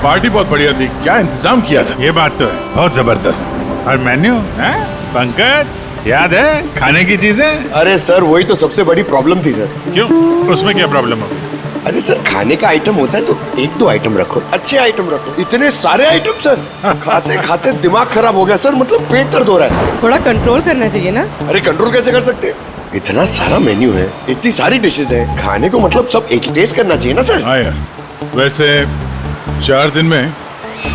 Party बहुत बढ़िया थी, क्या इंतजाम किया था। ये बात तो है, बहुत जबरदस्त। और मेन्यू है पंकज, याद है खाने की चीजें? अरे सर वही तो सबसे बड़ी प्रॉब्लम थी सर। क्यों, उसमें क्या प्रॉब्लम हो? अरे सर खाने का आइटम होता है तो एक दो आइटम रखो, अच्छे आइटम रखो। इतने सारे आइटम सर, खाते खाते दिमाग खराब हो गया सर, मतलब पेट दर्द हो रहा है। थोड़ा कंट्रोल करना चाहिए ना। अरे कंट्रोल कैसे कर सकते हैं? इतना सारा मेन्यू है, इतनी सारी डिशेज है, खाने को मतलब सब एक ही टेस्ट करना चाहिए ना सर। हाँ यार, वैसे 4 दिन में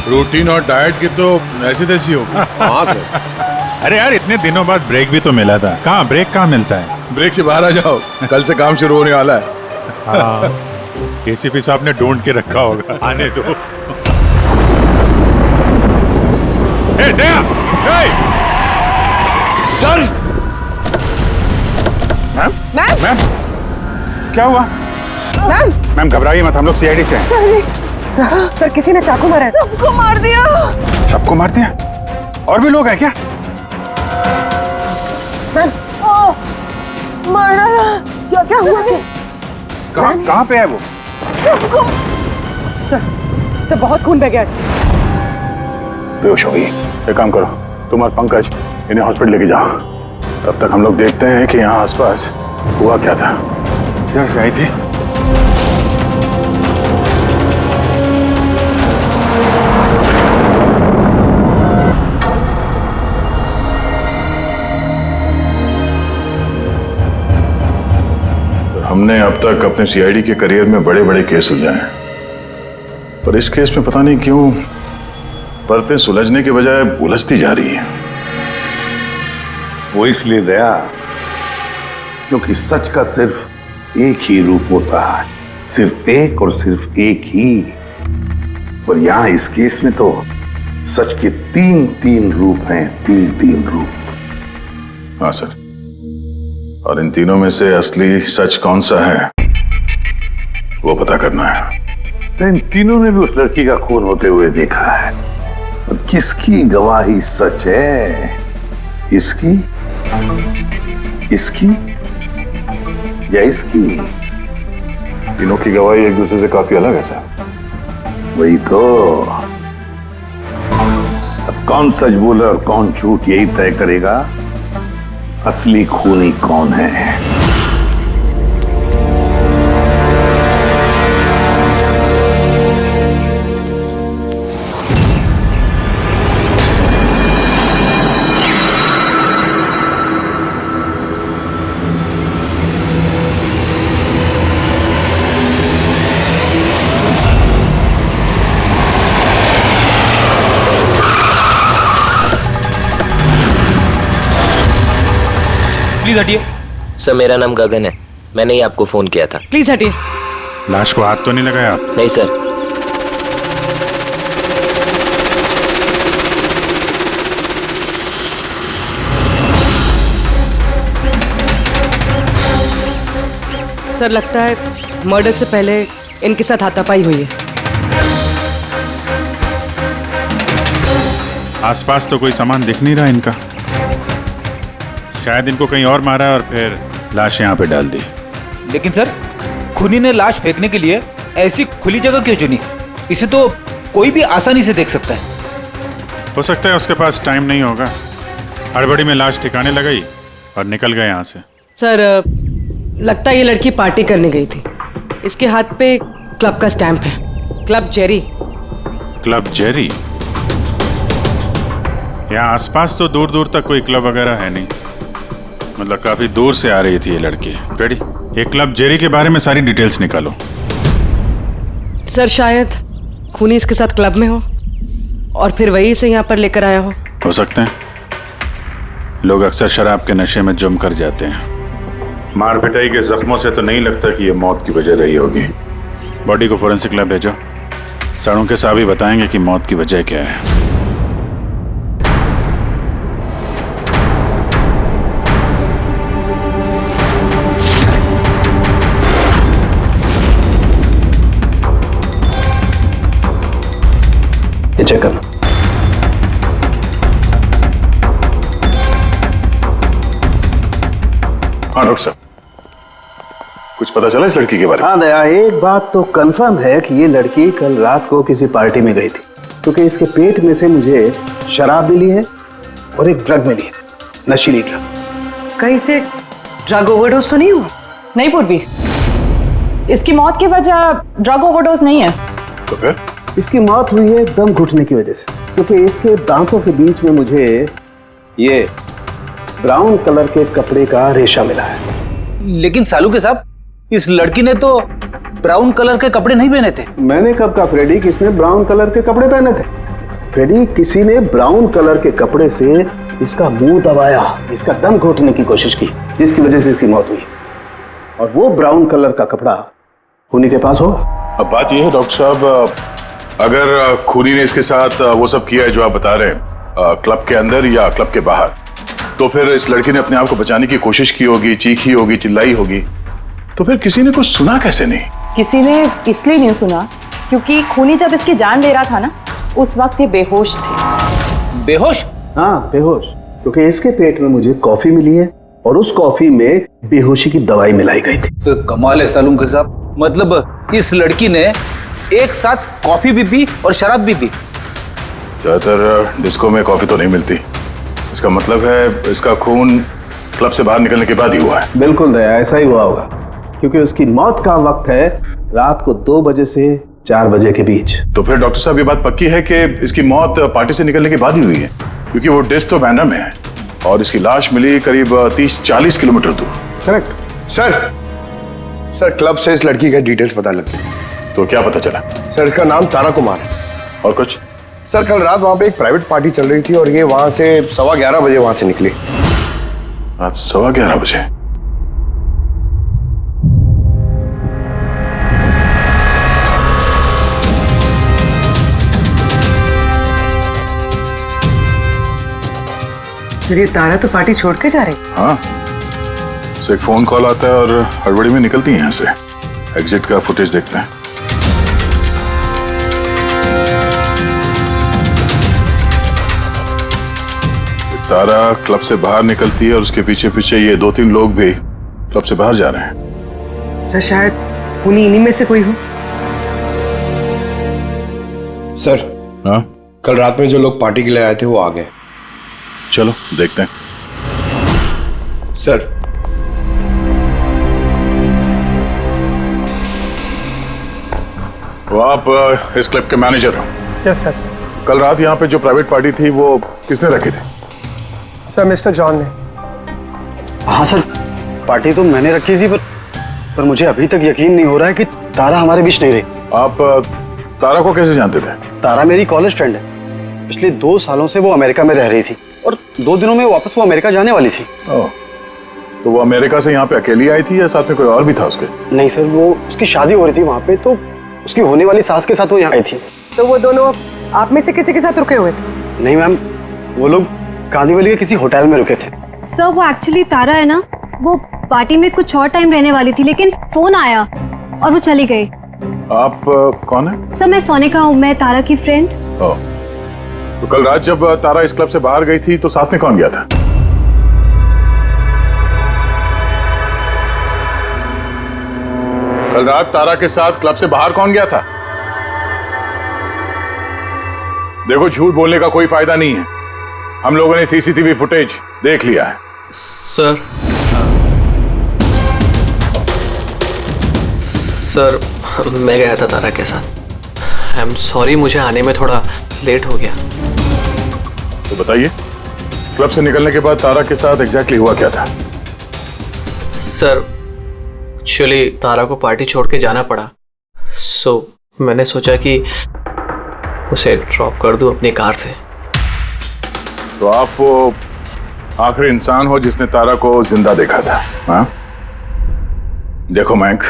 रूटीन और डाइट की तो ऐसी तैसी हो। हाँ सर। अरे यार इतने दिनों बाद ब्रेक भी तो मिला था, कहाँ ब्रेक कहाँ मिलता है? ब्रेक से बाहर आ जाओ, कल से काम शुरू होने वाला है। हाँ, केसीपी साहब ने ढूंढ के रखा होगा, आने दो। ए, दया! ए! सर मैम, मैम, क्या हुआ? मैम घबराइए मत, हम लोग सीआईडी से हैं। सर किसी ने चाकू मारा है। सबको मार दिया। सबको मार दिया? और भी लोग हैं क्या? मार डाला। क्या हुआ? कहाँ पे है वो? सर बहुत खून बह गया। बेहोश हो गई। एक काम करो, तुम और पंकज इन्हें हॉस्पिटल लेके जाओ, तब तक हम लोग देखते हैं कि यहाँ आसपास हुआ क्या था। क्या से आई थी? हमने अब तक अपने सीआईडी के करियर में बड़े बड़े केस सुलझाए हैं, पर इस केस में पता नहीं क्यों परतें सुलझने के बजाय उलझती जा रही है। वो इसलिए दया, क्योंकि सच का सिर्फ एक ही रूप होता है, सिर्फ एक और सिर्फ एक ही। और यहां इस केस में तो सच के तीन रूप हैं, तीन रूप। हाँ सर, और इन तीनों में से असली सच कौन सा है वो पता करना है। तो इन तीनों ने भी उस लड़की का खून होते हुए देखा है, और किसकी गवाही सच है? इसकी, इसकी या इसकी? तीनों की गवाही एक दूसरे से काफी अलग है सर। वही तो। अब कौन सच बोला और कौन झूठ, यही तय करेगा असली खूनी कौन है। प्लीज हटिए। सर मेरा नाम गगन है, मैंने ही आपको फोन किया था। प्लीज हटिए। लाश को हाथ तो नहीं लगाया आप? नहीं सर। सर लगता है मर्डर से पहले इनके साथ हाथापाई हुई है। आसपास तो कोई सामान दिख नहीं रहा इनका, शायद इनको कहीं और मारा और फिर लाश यहाँ पे डाल दी। लेकिन सर खूनी ने लाश फेंकने के लिए ऐसी खुली जगह क्यों चुनी? इसे तो कोई भी आसानी से देख सकता है। हो सकता है उसके पास टाइम नहीं होगा, हड़बड़ी में लाश ठिकाने लगाई और निकल गए यहाँ से। सर लगता है ये लड़की पार्टी करने गई थी। इसके हाथ पे क्लब का स्टैंप है, क्लब जेरी। Club Jerry? यहाँ आसपास तो दूर दूर तक कोई क्लब वगैरह है नहीं, मतलब काफी दूर से आ रही थी ये लड़की। रेडी, ये क्लब जेरी के बारे में सारी डिटेल्स निकालो। सर शायद खूनी इसके साथ क्लब में हो और फिर वही इसे यहाँ पर लेकर आया हो सकते हैं। लोग अक्सर शराब के नशे में जम कर जाते हैं। मार पिटाई के जख्मों से तो नहीं लगता कि ये मौत की वजह रही होगी। बॉडी को फोरेंसिक लैब भेजो, साड़ों के साहब ही बताएंगे कि मौत की वजह क्या है। ये चेक कर। हाँ डॉक्टर साहब। कुछ पता चला इस लड़की के बारे में? हाँ दया, एक बात तो कंफर्म है कि ये लड़की कल रात को किसी पार्टी में गई थी, क्योंकि इसके पेट में से मुझे शराब मिली है और एक ड्रग मिली है, नशीली ड्रग। कहीं से ड्रग ओवरडोज तो नहीं हुआ? नहीं पूर्वी, इसकी मौत की वजह ड्रग ओवरडोज नहीं है। तो फिर? इसकी मौत हुई है दम घुटने की वजह से, क्योंकि इसके दांतों के बीच में मुझे ये ब्राउन कलर के कपड़े का रेशा मिला है। लेकिन सालू के साहब, इस लड़की ने तो ब्राउन कलर के कपड़े नहीं पहने थे। मैंने कब कहा फ्रेडी किसने ब्राउन कलर के कपड़े पहने थे? फ्रेडी, किसी ने ब्राउन कलर के कपड़े से इसका मुंह दबाया, इसका दम घोटने की कोशिश की, जिसकी वजह से इसकी मौत हुई। और वो ब्राउन कलर का कपड़ा खूनी के पास होगा। अब बात यह है डॉक्टर साहब, अगर खूनी ने इसके साथ वो सब किया है जो आप बता रहे हैं, क्लब के अंदर या क्लब के बाहर, तो फिर इस लड़की ने अपने आप को बचाने की कोशिश की होगी, चीखी होगी, चिल्लाई होगी, तो फिर किसी ने कुछ सुना कैसे नहीं? किसी ने इसलिए नहीं सुना क्योंकि खूनी जब इसकी जान ले रहा था ना, उस वक्त ये बेहोश थे। बेहोश? हाँ बेहोश, क्योंकि इसके पेट में मुझे कॉफी मिली है और उस कॉफी में बेहोशी की दवाई मिलाई गई थी। तो कमाल है सालू के साहब, मतलब इस लड़की ने एक साथ कॉफी भी पी और शराब भी पी। ज्यादातर डिस्को में कॉफी तो नहीं मिलती, इसका मतलब है इसका खून क्लब से बाहर निकलने के बाद ही हुआ है। बिल्कुल दया, ऐसा ही हुआ होगा, क्योंकि उसकी मौत का वक्त है रात को 2 बजे से 4 बजे के बीच। तो फिर डॉक्टर साहब ये बात पक्की है कि इसकी मौत पार्टी से निकलने के बाद ही हुई है, क्योंकि वो डिस्क तो बैंड्रा में है और इसकी लाश मिली करीब 30-40 किलोमीटर दूर। करेक्ट। सर क्लब से इस लड़की के डिटेल्स पता लगते हैं। तो क्या पता चला? सर इसका नाम तारा कुमार है। और कुछ? सर कल रात वहां पे एक प्राइवेट पार्टी चल रही थी और ये वहां से 11:15 बजे वहां से निकली। रात 11:15 बजे? सर ये तारा तो पार्टी छोड़ के जा रही। हाँ, उसे एक फोन कॉल आता है और हड़बड़ी में निकलती है यहाँ से। एग्जिट का फुटेज देखते हैं। तारा क्लब से बाहर निकलती है और उसके पीछे पीछे ये 2-3 लोग भी क्लब से बाहर जा रहे हैं। सर शायद खूनी इन्हीं में से कोई हो। सर हाँ, कल रात में जो लोग पार्टी के लिए आए थे वो आ गए। चलो देखते हैं। सर वो आप इस क्लब के मैनेजर हो? Yes sir. कल रात यहाँ पे जो प्राइवेट पार्टी थी वो किसने रखी थी? सर मिस्टर जॉन ने। हाँ सर, पार्टी तो मैंने रखी थी, पर मुझे अभी तक यकीन नहीं हो रहा है कि तारा हमारे बीच नहीं रही। आप तारा को कैसे जानते थे? तारा मेरी कॉलेज फ्रेंड है। पिछले 2 सालों से वो अमेरिका में रह रही थी और 2 दिनों में वापस वो अमेरिका जाने वाली थी। ओह, तो वो अमेरिका से यहाँ पे अकेली आई थी या साथ में कोई और भी था उसके? नहीं सर, वो उसकी शादी हो रही थी वहाँ पे, तो उसकी होने वाली सास के साथ वो यहाँ आई थी। तो वो दोनों आप में से किसी के साथ रुके हुए थे? नहीं मैम, वो लोग कांदीवली के किसी होटल में रुके थे। सर वो एक्चुअली तारा है ना, वो पार्टी में कुछ और टाइम रहने वाली थी, लेकिन फोन आया और वो चली गई। आप कौन है? सर मैं सोनिका हूँ, मैं तारा की फ्रेंड। ओह, तो कल रात जब तारा इस क्लब से बाहर गई थी तो साथ में कौन गया था? कल रात तारा के साथ क्लब से बाहर कौन गया था? देखो, झूठ बोलने का कोई फायदा नहीं है। हम लोगों ने सीसीटीवी फुटेज देख लिया है। सर मैं गया था तारा के साथ। आई एम सॉरी, मुझे आने में थोड़ा लेट हो गया। तो बताइए, क्लब से निकलने के बाद तारा के साथ एग्जैक्टली हुआ क्या था? सर एक्चुअली तारा को पार्टी छोड़ के जाना पड़ा, सो मैंने सोचा कि उसे ड्रॉप कर दूं अपनी कार से। तो आप वो आखिरी इंसान हो जिसने तारा को जिंदा देखा था? हाँ? देखो मयंक,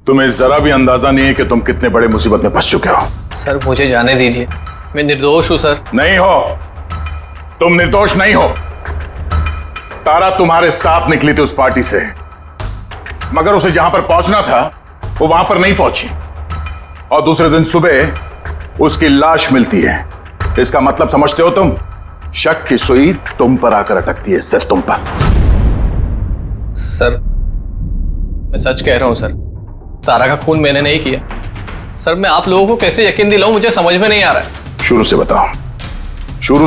तुम्हें जरा भी अंदाजा नहीं है कि तुम कितने बड़े मुसीबत में फंस चुके हो। सर मुझे जाने दीजिए, मैं निर्दोष हूं सर। नहीं हो, तुम निर्दोष नहीं हो। तारा तुम्हारे साथ निकली थी उस पार्टी से, मगर उसे जहां पर पहुंचना था वो वहां पर नहीं पहुंची और दूसरे दिन सुबह उसकी लाश मिलती है। इसका मतलब समझते हो तुम? शक की सुई तुम पर आकर अटकती है, सिर्फ तुम पर। सर मैं सच कह रहा हूँ सर, तारा का खून मैंने नहीं किया। सर मैं आप लोगों को कैसे यकीन दिलाऊं, मुझे समझ में नहीं आ रहा है। शुरू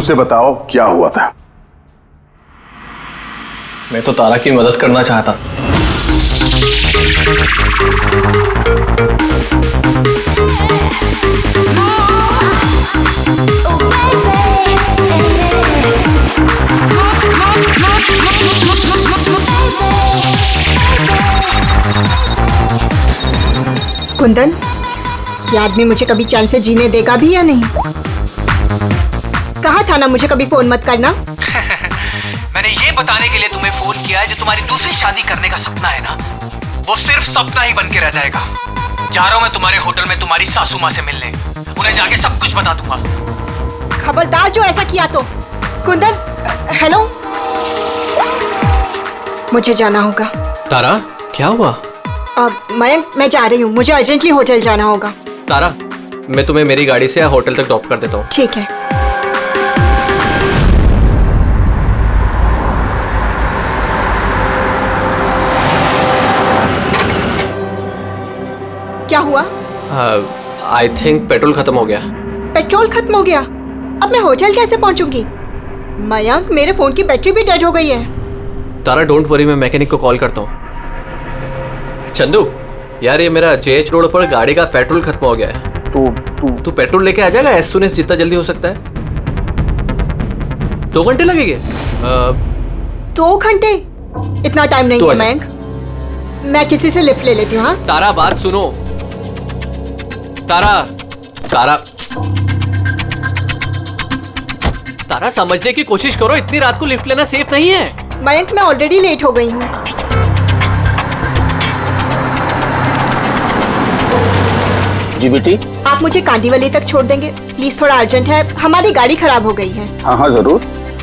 से बताओ क्या हुआ था। मैं तो तारा की मदद करना चाहता। कुंदन, ये आदमी मुझे कभी चैन से जीने देगा भी या नहीं? कहा था ना मुझे कभी फोन मत करना। मैंने ये बताने के लिए तुम्हें फोन किया है, जो तुम्हारी दूसरी शादी करने का सपना है ना, वो सिर्फ सपना ही बन के रह जाएगा। जा रहा हूं मैं तुम्हारे होटल में तुम्हारी सासू माँ से मिलने, उन्हें जाके सब कुछ बता दूंगा। खबरदार जो ऐसा किया तो। कुंदन, हेलो, मुझे जाना होगा। तारा क्या हुआ? मयंक, मैं जा रही हूँ, मुझे अर्जेंटली होटल जाना होगा। तारा, मैं तुम्हें मेरी गाड़ी से होटल तक ड्रॉप कर देता हूँ। ठीक है। क्या हुआ? आई थिंक पेट्रोल खत्म हो गया। पेट्रोल खत्म हो गया? अब मैं होटल कैसे पहुंचूंगी? मयंक, मेरे फोन की बैटरी भी डेड हो गई है। तारा डोंट वरी, मैं मैकेनिक को कॉल करता हूँ। चंदू यार, ये मेरा जेएच रोड पर गाड़ी का पेट्रोल खत्म हो गया है। तू पेट्रोल लेके आ जाएगा एज सून एज जितना जल्दी हो सकता है। 2 घंटे लगेंगे। 2 घंटे? इतना टाइम नहीं है मयंक, मैं किसी से लिफ्ट ले लेती हूँ। हाँ तारा, बात सुनो। तारा समझने की कोशिश करो, इतनी रात को लिफ्ट लेना सेफ नहीं है। मयंक, मैं ऑलरेडी लेट हो गई हूँ। जी बेटी, आप मुझे कांदीवली तक छोड़ देंगे प्लीज? थोड़ा अर्जेंट है, हमारी गाड़ी खराब हो गई है। हाँ जरूर,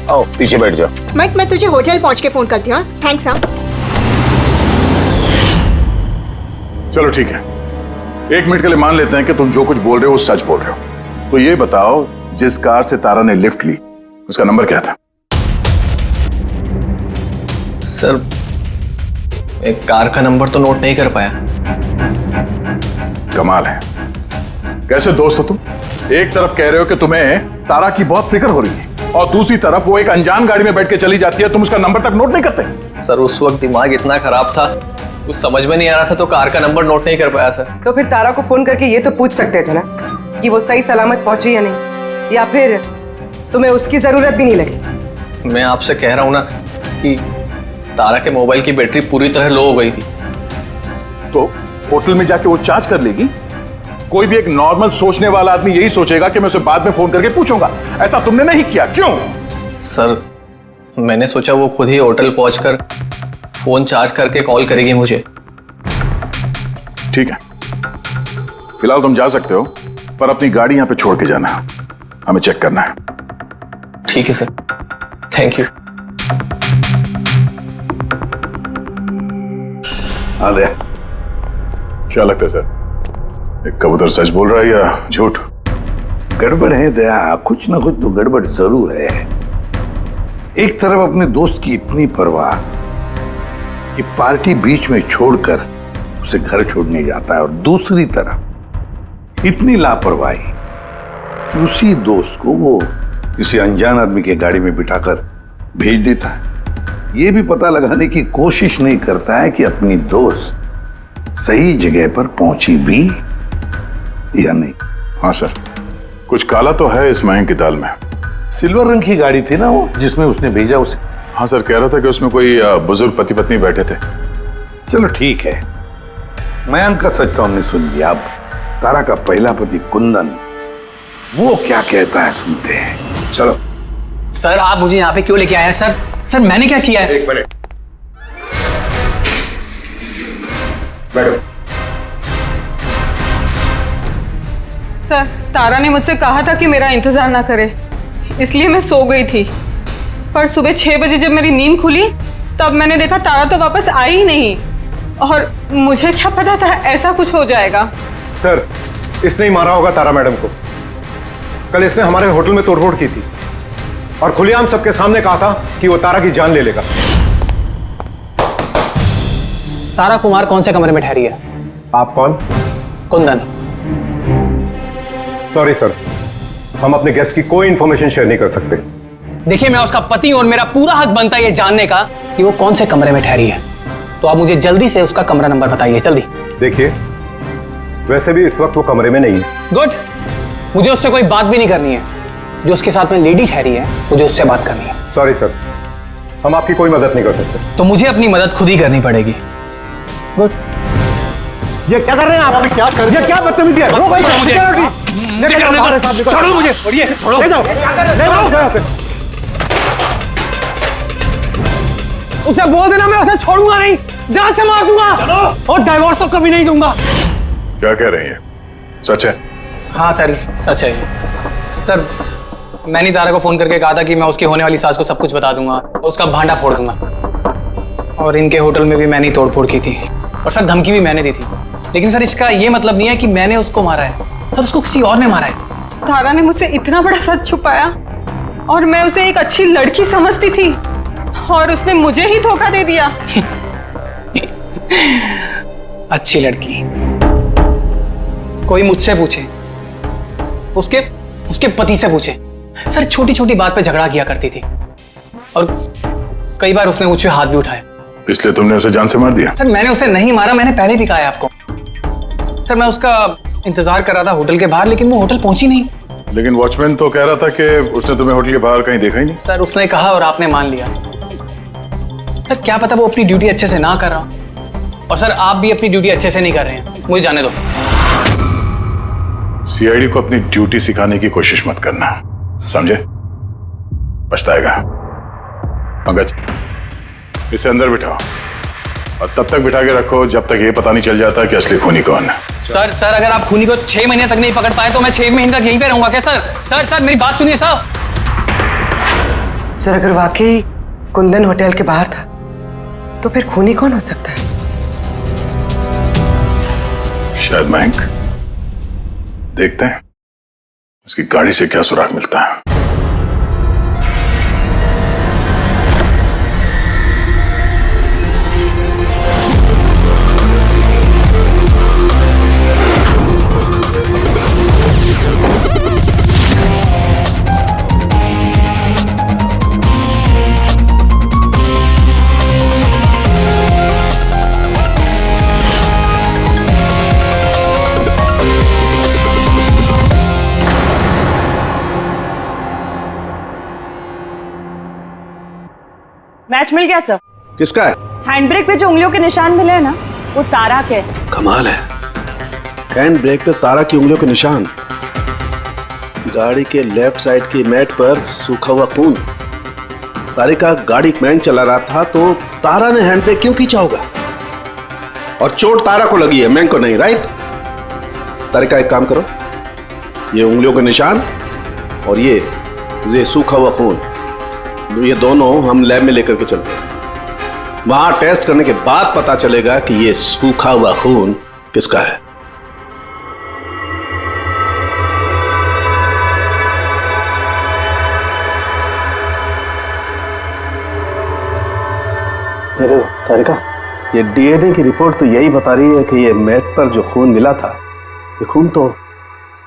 आओ पीछे बैठ जाओ। मयंक, मैं तुझे होटल पहुँच के फोन करती हूँ। थैंक्स। हाँ चलो ठीक है, 1 मिनट के लिए मान लेते हैं कि तुम जो कुछ बोल रहे हो वो सच बोल रहे हो। तो ये बताओ, जिस कार से तारा ने लिफ्ट ली उसका नंबर क्या था? सर, एक कार का नंबर तो नोट नहीं कर पाया। कमाल है, कैसे दोस्त हो तुम? एक तरफ कह रहे हो कि तुम्हें तारा की बहुत फिक्र हो रही है और दूसरी तरफ वो एक अनजान गाड़ी में बैठ के चली जाती है, तुम उसका नंबर तक नोट नहीं करते। सर उस वक्त दिमाग इतना खराब था, कुछ समझ में नहीं आ रहा था, तो कार का नंबर नोट नहीं कर पाया सर। तो फिर तारा को फोन करके ये तो पूछ सकते थे ना कि वो सही सलामत पहुंची या नहीं, या फिर तुम्हें उसकी जरूरत भी नहीं लगी। मैं आपसे कह रहा हूँ ना कि तारा के मोबाइल की बैटरी पूरी तरह लो हो गई थी। तो होटल में जाके वो चार्ज कर लेगी। कोई भी एक नॉर्मल सोचने वाला आदमी यही सोचेगा कि मैं उसे बाद में फोन करके पूछूंगा। ऐसा तुमने नहीं किया, क्यों? सर मैंने सोचा वो खुद ही होटल पहुंचकर फोन चार्ज करके कॉल करेगी मुझे। ठीक है, फिलहाल तुम जा सकते हो, पर अपनी गाड़ी यहां पे छोड़ के जाना, हमें चेक करना है। ठीक है सर, थैंक यू। अरे क्या लगता है सर, एक कबूतर सच बोल रहा है या झूठ? गड़बड़ है दया, कुछ ना कुछ तो गड़बड़ जरूर है। एक तरफ अपने दोस्त की इतनी परवाह कि पार्टी बीच में छोड़कर उसे घर छोड़ने जाता है, और दूसरी तरफ इतनी लापरवाही कि उसी दोस्त को वो किसी अनजान आदमी के गाड़ी में बिठाकर भेज देता है। ये भी पता लगाने की कोशिश नहीं करता है कि अपनी दोस्त सही जगह पर पहुंची भी या नहीं। हाँ सर, कुछ काला तो है इस मयंक की दाल में। सिल्वर रंग की गाड़ी थी ना वो, जिसमें उसने भेजा उसे। हाँ सर, कह रहा था कि उसमें कोई बुजुर्ग पति पत्नी बैठे थे। चलो ठीक है, मयंक का सच तो हमने सुन लिया। अब तारा का पहला पति कुंदन, वो क्या कहता है सुनते हैं। चलो। सर आप मुझे यहाँ पे क्यों लेके आए हैं? सर मैंने क्या किया है? 1 मिनट बैठो। सर, तारा ने मुझसे कहा था कि मेरा इंतजार ना करे, इसलिए मैं सो गई थी। पर सुबह 6 बजे जब मेरी नींद खुली तब मैंने देखा तारा तो वापस आई ही नहीं, और मुझे क्या पता था ऐसा कुछ हो जाएगा। सर, इसने ही मारा होगा तारा मैडम को। कल इसने हमारे होटल में तोड़फोड़ की थी और खुलेआम सबके सामने कहा था कि वो तारा की जान ले लेगा। तारा कुमार कौन से कमरे में ठहरी है? आप कौन? कुंदन। सॉरी सर, हम अपने गेस्ट की कोई इंफॉर्मेशन शेयर नहीं कर सकते। देखिए, मैं उसका पति हूं और मेरा पूरा हक बनता है ये जानने का कि वो कौन से कमरे में ठहरी है। तो आप मुझे जल्दी से उसका कमरा नंबर बताइए, जल्दी। देखिए, वैसे भी इस वक्त वो कमरे में नहीं है। गुड, मुझे उससे कोई बात भी नहीं करनी है। जो उसके साथ में लेडी ठहरी है, मुझे उससे बात करनी है। सॉरी सर, हम आपकी कोई मदद नहीं कर सकते। तो मुझे अपनी मदद खुद ही करनी पड़ेगी। गुड। ये क्या कर रहे हैं आप? क्या कर रहे हैं? क्या बदतमीजी है? छोड़ो मुझे, छोड़ो। ले जाओ। उसे बोल देना मैं उसे छोड़ूंगा नहीं, जान से मार दूंगा। चलो। और डाइवोर्स तो कभी नहीं दूंगा। क्या कह रही है? सच है? हाँ सर, सच है। सर, मैंने तारा को फोन करके कहा था कि मैं उसकी होने वाली सास को सब कुछ बता दूंगा, उसका भांडा फोड़ दूंगा। और इनके होटल में भी मैंने तोड़फोड़ की थी और सर धमकी भी मैंने दी थी। लेकिन सर इसका ये मतलब नहीं है कि मैंने उसको मारा है सर, उसको किसी और ने मारा है। तारा ने मुझसे इतना बड़ा सच छुपाया और मैं उसे एक अच्छी लड़की समझती थी और उसने मुझे ही धोखा दे दिया। अच्छी लड़की? कोई मुझसे पूछे, उसके पति से पूछे। सर छोटी छोटी बात पे झगड़ा किया करती थी और कई बार उसने मुझ पे हाथ भी उठाया। इसलिए तुमने उसे जान से मार दिया? सर मैंने उसे नहीं मारा, मैंने पहले भी कहा है आपको। सर मैं उसका इंतजार कर रहा था होटल के बाहर, लेकिन वो होटल पहुंची नहीं। लेकिन वॉचमैन तो कह रहा था कि उसने तुम्हें होटल के बाहर कहीं देखा ही नहीं। सर उसने कहा और आपने मान लिया। सर क्या पता वो अपनी ड्यूटी अच्छे से ना कर रहा, और सर आप भी अपनी ड्यूटी अच्छे से नहीं कर रहे हैं। मुझे जाने दो। सीआईडी को अपनी ड्यूटी सिखाने की कोशिश मत करना, समझे? पछताएगा। पंकज, इसे अंदर बिठाओ और तब तक बिठा के रखो जब तक ये पता नहीं चल जाता कि असली खूनी कौन है। सर अगर आप खूनी को 6 महीने तक नहीं पकड़ पाए तो मैं 6 महीने तक यहीं पे रहूंगा क्या सर? मेरी बात सुनिए साहब। सर अगर वाकई कुंदन होटल के बाहर था तो फिर खूनी कौन हो सकता है? शायद मयंक। देखते हैं उसकी गाड़ी से क्या सुराग मिलता है। मैच मिल गया सर। किसका है? हैंड ब्रेक पे जो उंगलियों के निशान मिले हैं ना, वो तारा के। कमाल है, हैंड ब्रेक पे तारा की उंगलियों के निशान, गाड़ी के लेफ्ट साइड की मैट पर सूखा हुआ खून। तारिका गाड़ी मैन चला रहा था तो तारा ने हैंड ब्रेक क्यों खींचा होगा? और चोट तारा को लगी है, मैन को नहीं, राइट? तारिका एक काम करो, ये उंगलियों के निशान और ये सूखा हुआ खून, ये दोनों हम लैब में लेकर के चलते हैं। वहां टेस्ट करने के बाद पता चलेगा कि ये सूखा हुआ खून किसका है। ये देखो तारिका, ये डीएनए की रिपोर्ट तो यही बता रही है कि ये मैट पर जो खून मिला था, ये खून तो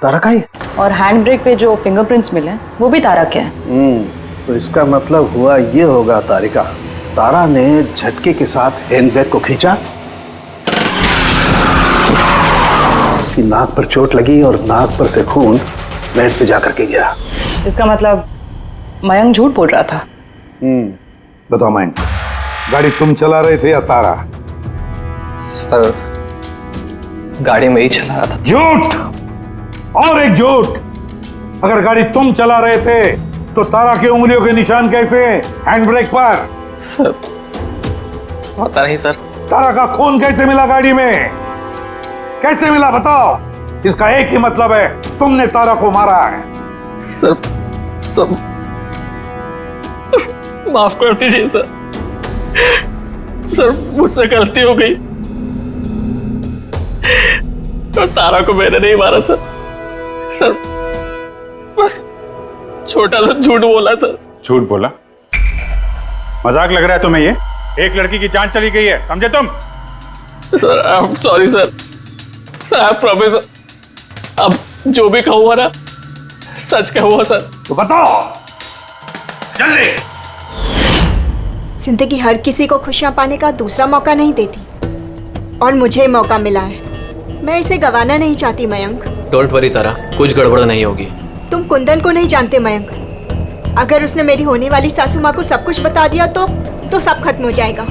तारा का ही है। और हैंड ब्रेक पे जो फिंगरप्रिंट्स मिले वो भी तारा के हैं। तो इसका मतलब हुआ ये होगा तारिका, तारा ने झटके के साथ हैंड ब्रेक को खींचा, उसकी नाक पर चोट लगी और नाक पर से खून मैट पे जाकर के गिरा। इसका मतलब मयंक झूठ बोल रहा था। बताओ मयंक, गाड़ी तुम चला रहे थे या तारा? सर गाड़ी में ही चला रहा था। झूठ और एक झूठ। अगर गाड़ी तुम चला रहे थे तो तारा की उंगलियों के निशान कैसे हैंड ब्रेक पर? सर पता नहीं सर। तारा का खून कैसे मिला गाड़ी में? कैसे मिला बताओ? इसका एक ही मतलब है, तुमने तारा को मारा है। सर माफ कर दीजिए सर। सर मुझसे गलती हो गई और तारा को मैंने नहीं मारा सर। बस छोटा सा झूठ बोला सर। झूठ बोला? मजाक लग रहा है तुम्हें? ये एक लड़की की जान चली गई है, समझे तुम? Sir I am sorry sir. Sir I promise, अब जो भी कहूँगा ना सच कहूँगा सर। तो बताओ जल्दी। जिंदगी हर किसी को खुशियां पाने का दूसरा मौका नहीं देती, और मुझे मौका मिला है। मैं इसे गंवाना नहीं चाहती मयंक। डोंट वरी तारा, कुछ गड़बड़ नहीं होगी। तुम कुंदन को नहीं जानते मयंक। अगर उसने मेरी होने वाली सासू माँ को सब कुछ बता दिया तो सब खत्म हो जाएगा।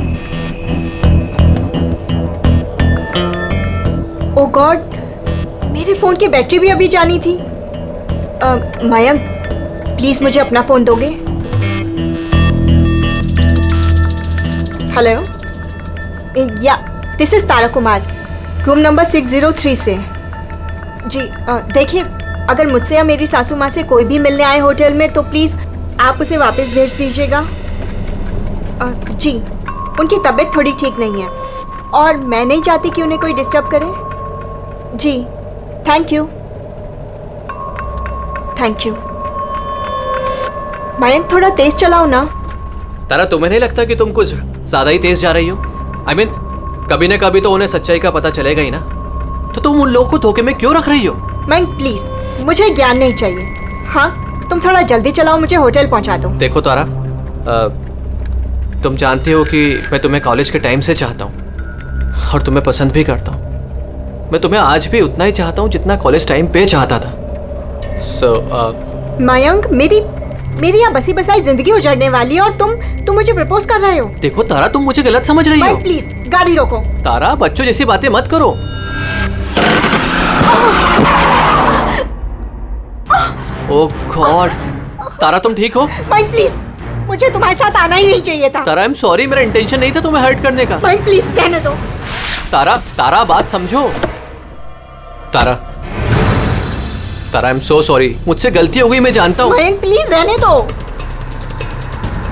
ओ गॉड, मेरे फोन की बैटरी भी अभी जानी थी। मयंक प्लीज मुझे अपना फोन दोगे? हेलो, या this is Tara Kumar, room number 603 से। जी देखिए, अगर मुझसे या मेरी सासू माँ से कोई भी मिलने आए होटल में तो प्लीज़ आप उसे वापस भेज दीजिएगा। जी, उनकी तबीयत थोड़ी ठीक नहीं है और मैं नहीं चाहती कि उन्हें कोई डिस्टर्ब करे। जी thank you. Thank you. Mayank थोड़ा तेज चलाओ ना। तारा, तुम्हें नहीं लगता कि तुम कुछ ज्यादा ही तेज जा रही हो? I mean, कभी ना कभी तो उन्हें सच्चाई का पता चलेगा ही ना, तो तुम उन लोगों को धोखे में क्यों रख रही हो? मयंक प्लीज, मुझे ज्ञान नहीं चाहिए। हाँ, तुम थोड़ा जल्दी चलाओ, मुझे होटल पहुंचा दो। देखो तारा, तुम जानती हो कि मैं तुम्हें कॉलेज के टाइम से चाहता हूँ और तुम्हें पसंद भी करता हूँ। मैं तुम्हें आज भी उतना ही चाहता हूँ जितना कॉलेज टाइम पे चाहता था। मयंक, मेरी यहाँ बसी बसाई जिंदगी उजड़ने वाली है और तुम मुझे प्रपोज कर रहे हो। देखो तारा, तुम मुझे गलत समझ रही हो। प्लीज गाड़ी रोको। तारा, बच्चों जैसी बातें मत करो। ओह गॉड, तारा तुम ठीक हो? माइक प्लीज, मुझे तुम्हारे साथ आना ही नहीं चाहिए था। तारा, आई एम सॉरी, मेरा इंटेंशन नहीं था तुम्हें हर्ट करने का। माइक प्लीज रहने दो। तारा बात समझो। तारा, आई एम सो सॉरी, मुझसे गलती हो गई, मैं जानता हूँ। मयंक प्लीज रहने दो।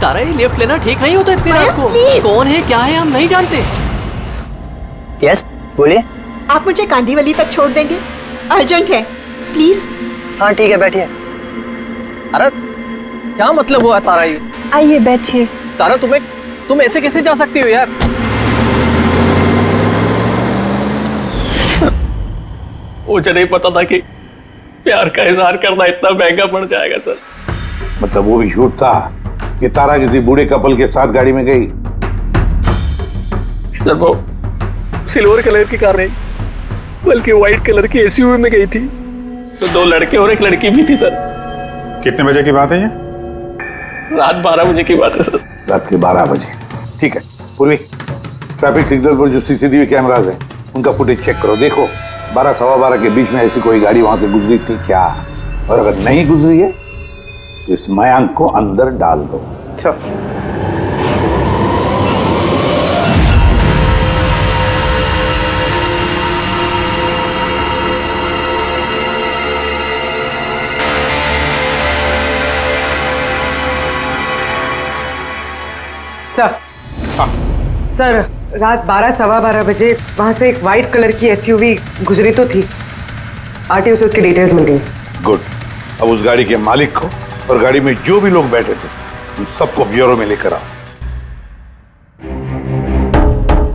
तारा, ये लिफ्ट लेना ठीक नहीं होता इतनी रात को। कौन है क्या है हम नहीं जानते। यस बोलिए। आप मुझे कांदीवली तक छोड़ देंगे? अर्जेंट है प्लीज। हाँ ठीक है, बैठिए। अरे क्या मतलब हुआ तारा ये? आइए बैठिए। तारा, तुम ऐसे कैसे जा सकती हो यार? मुझे नहीं पता था कि प्यार का इजहार करना इतना महंगा पड़ जाएगा सर। मतलब वो भी झूठ था कि तारा किसी बूढ़े कपल के साथ गाड़ी में गई? सर वो सिल्वर कलर की कार नहीं बल्कि व्हाइट कलर की एसयूवी में गई थी, तो 2 लड़के और 1 लड़की भी थी सर। कितने बजे की बात है ये? रात 12 बजे की बात है सर। रात के 12 बजे, ठीक है। पूर्वी, ट्रैफिक सिग्नल पर जो CCTV कैमराज है उनका फुटेज चेक करो। देखो 12 सवा 12 के बीच में ऐसी कोई गाड़ी वहां से गुजरी थी क्या? और अगर नहीं गुजरी है तो इस मयंक को अंदर डाल दो। सर सर, रात 12 सवा 12 बजे वहां से एक वाइट कलर की एसयूवी गुजरी तो थी। आरटीओ से उसकी डिटेल्स मिल गई। गुड। अब उस गाड़ी के मालिक को और गाड़ी में जो भी लोग बैठे थे उन सबको ब्यूरो में लेकर आओ।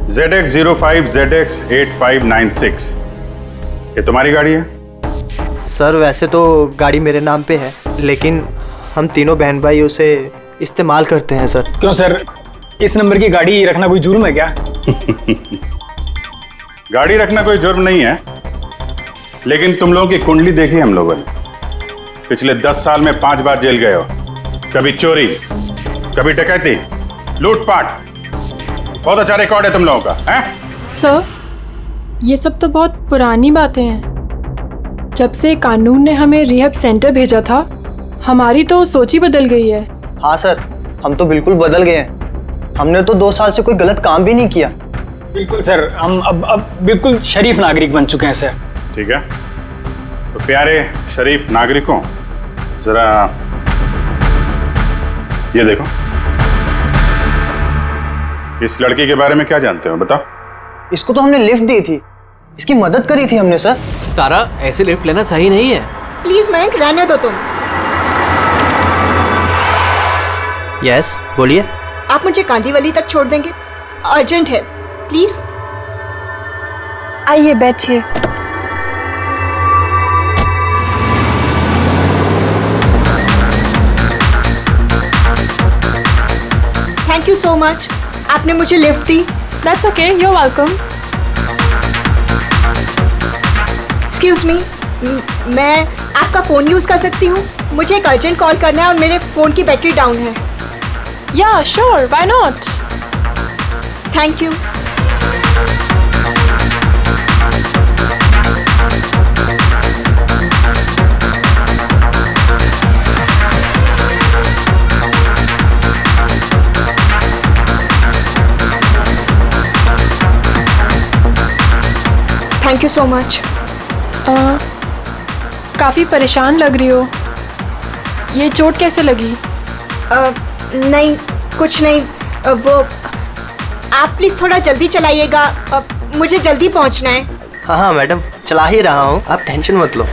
ZX05 ZX8596, ये तुम्हारी गाड़ी है? सर वैसे तो गाड़ी मेरे नाम पे है, लेकिन हम तीनों बहन भाई उसे इस्तेमाल करते हैं सर। क्यों सर, इस नंबर की गाड़ी रखना कोई जुर्म है क्या? गाड़ी रखना कोई जुर्म नहीं है, लेकिन तुम लोगों की कुंडली देखी हम लोगों ने। पिछले 10 साल में 5 बार जेल गए हो। कभी चोरी, कभी डकैती, लूटपाट। बहुत अच्छा रिकॉर्ड है तुम लोगों का, हैं? सर, ये सब तो बहुत पुरानी बातें हैं। जब से कानून ने हमें रिहैब सेंटर भेजा था, हमारी तो सोच ही बदल गई है। हाँ सर, हम तो बिल्कुल बदल गए हैं। हमने तो 2 साल से कोई गलत काम भी नहीं किया। बिल्कुल सर, हम अब बिल्कुल शरीफ नागरिक बन चुके हैं सर। ठीक है, तो प्यारे शरीफ नागरिकों, जरा ये देखो, इस लड़की के बारे में क्या जानते हो बताओ? इसको तो हमने लिफ्ट दी थी, इसकी मदद करी थी हमने सर। तारा, ऐसे लिफ्ट लेना सही नहीं है। प्लीज मयंक रहने दो तुम। यस बोलिए। आप मुझे कांदीवली तक छोड़ देंगे? अर्जेंट है प्लीज। आइए बैठिए। थैंक यू सो मच, आपने मुझे लिफ्ट दी। That's okay, you are welcome. Excuse me, मैं आपका फ़ोन यूज़ कर सकती हूँ? मुझे एक अर्जेंट कॉल करना है और मेरे फ़ोन की बैटरी डाउन है। या sure, why not. Thank you. Thank you so much. काफ़ी परेशान लग रही हो, ये चोट कैसे लगी? नहीं, कुछ नहीं। वो आप प्लीज़ थोड़ा जल्दी चलाइएगा, मुझे जल्दी पहुंचना है। हाँ हाँ मैडम, चला ही रहा हूँ, आप टेंशन मत लो।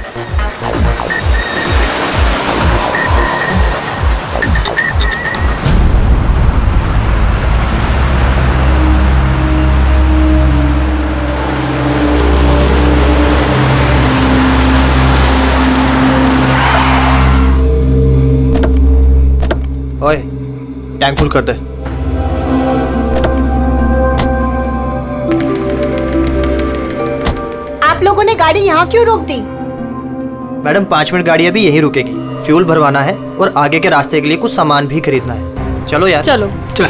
ओए, टैंक फुल कर दे। आप लोगों ने गाड़ी यहाँ क्यों रोक दी? मैडम 5 मिनट गाड़ी अभी यहीं रुकेगी, फ्यूल भरवाना है और आगे के रास्ते के लिए कुछ सामान भी खरीदना है। चलो यार। चलो चल।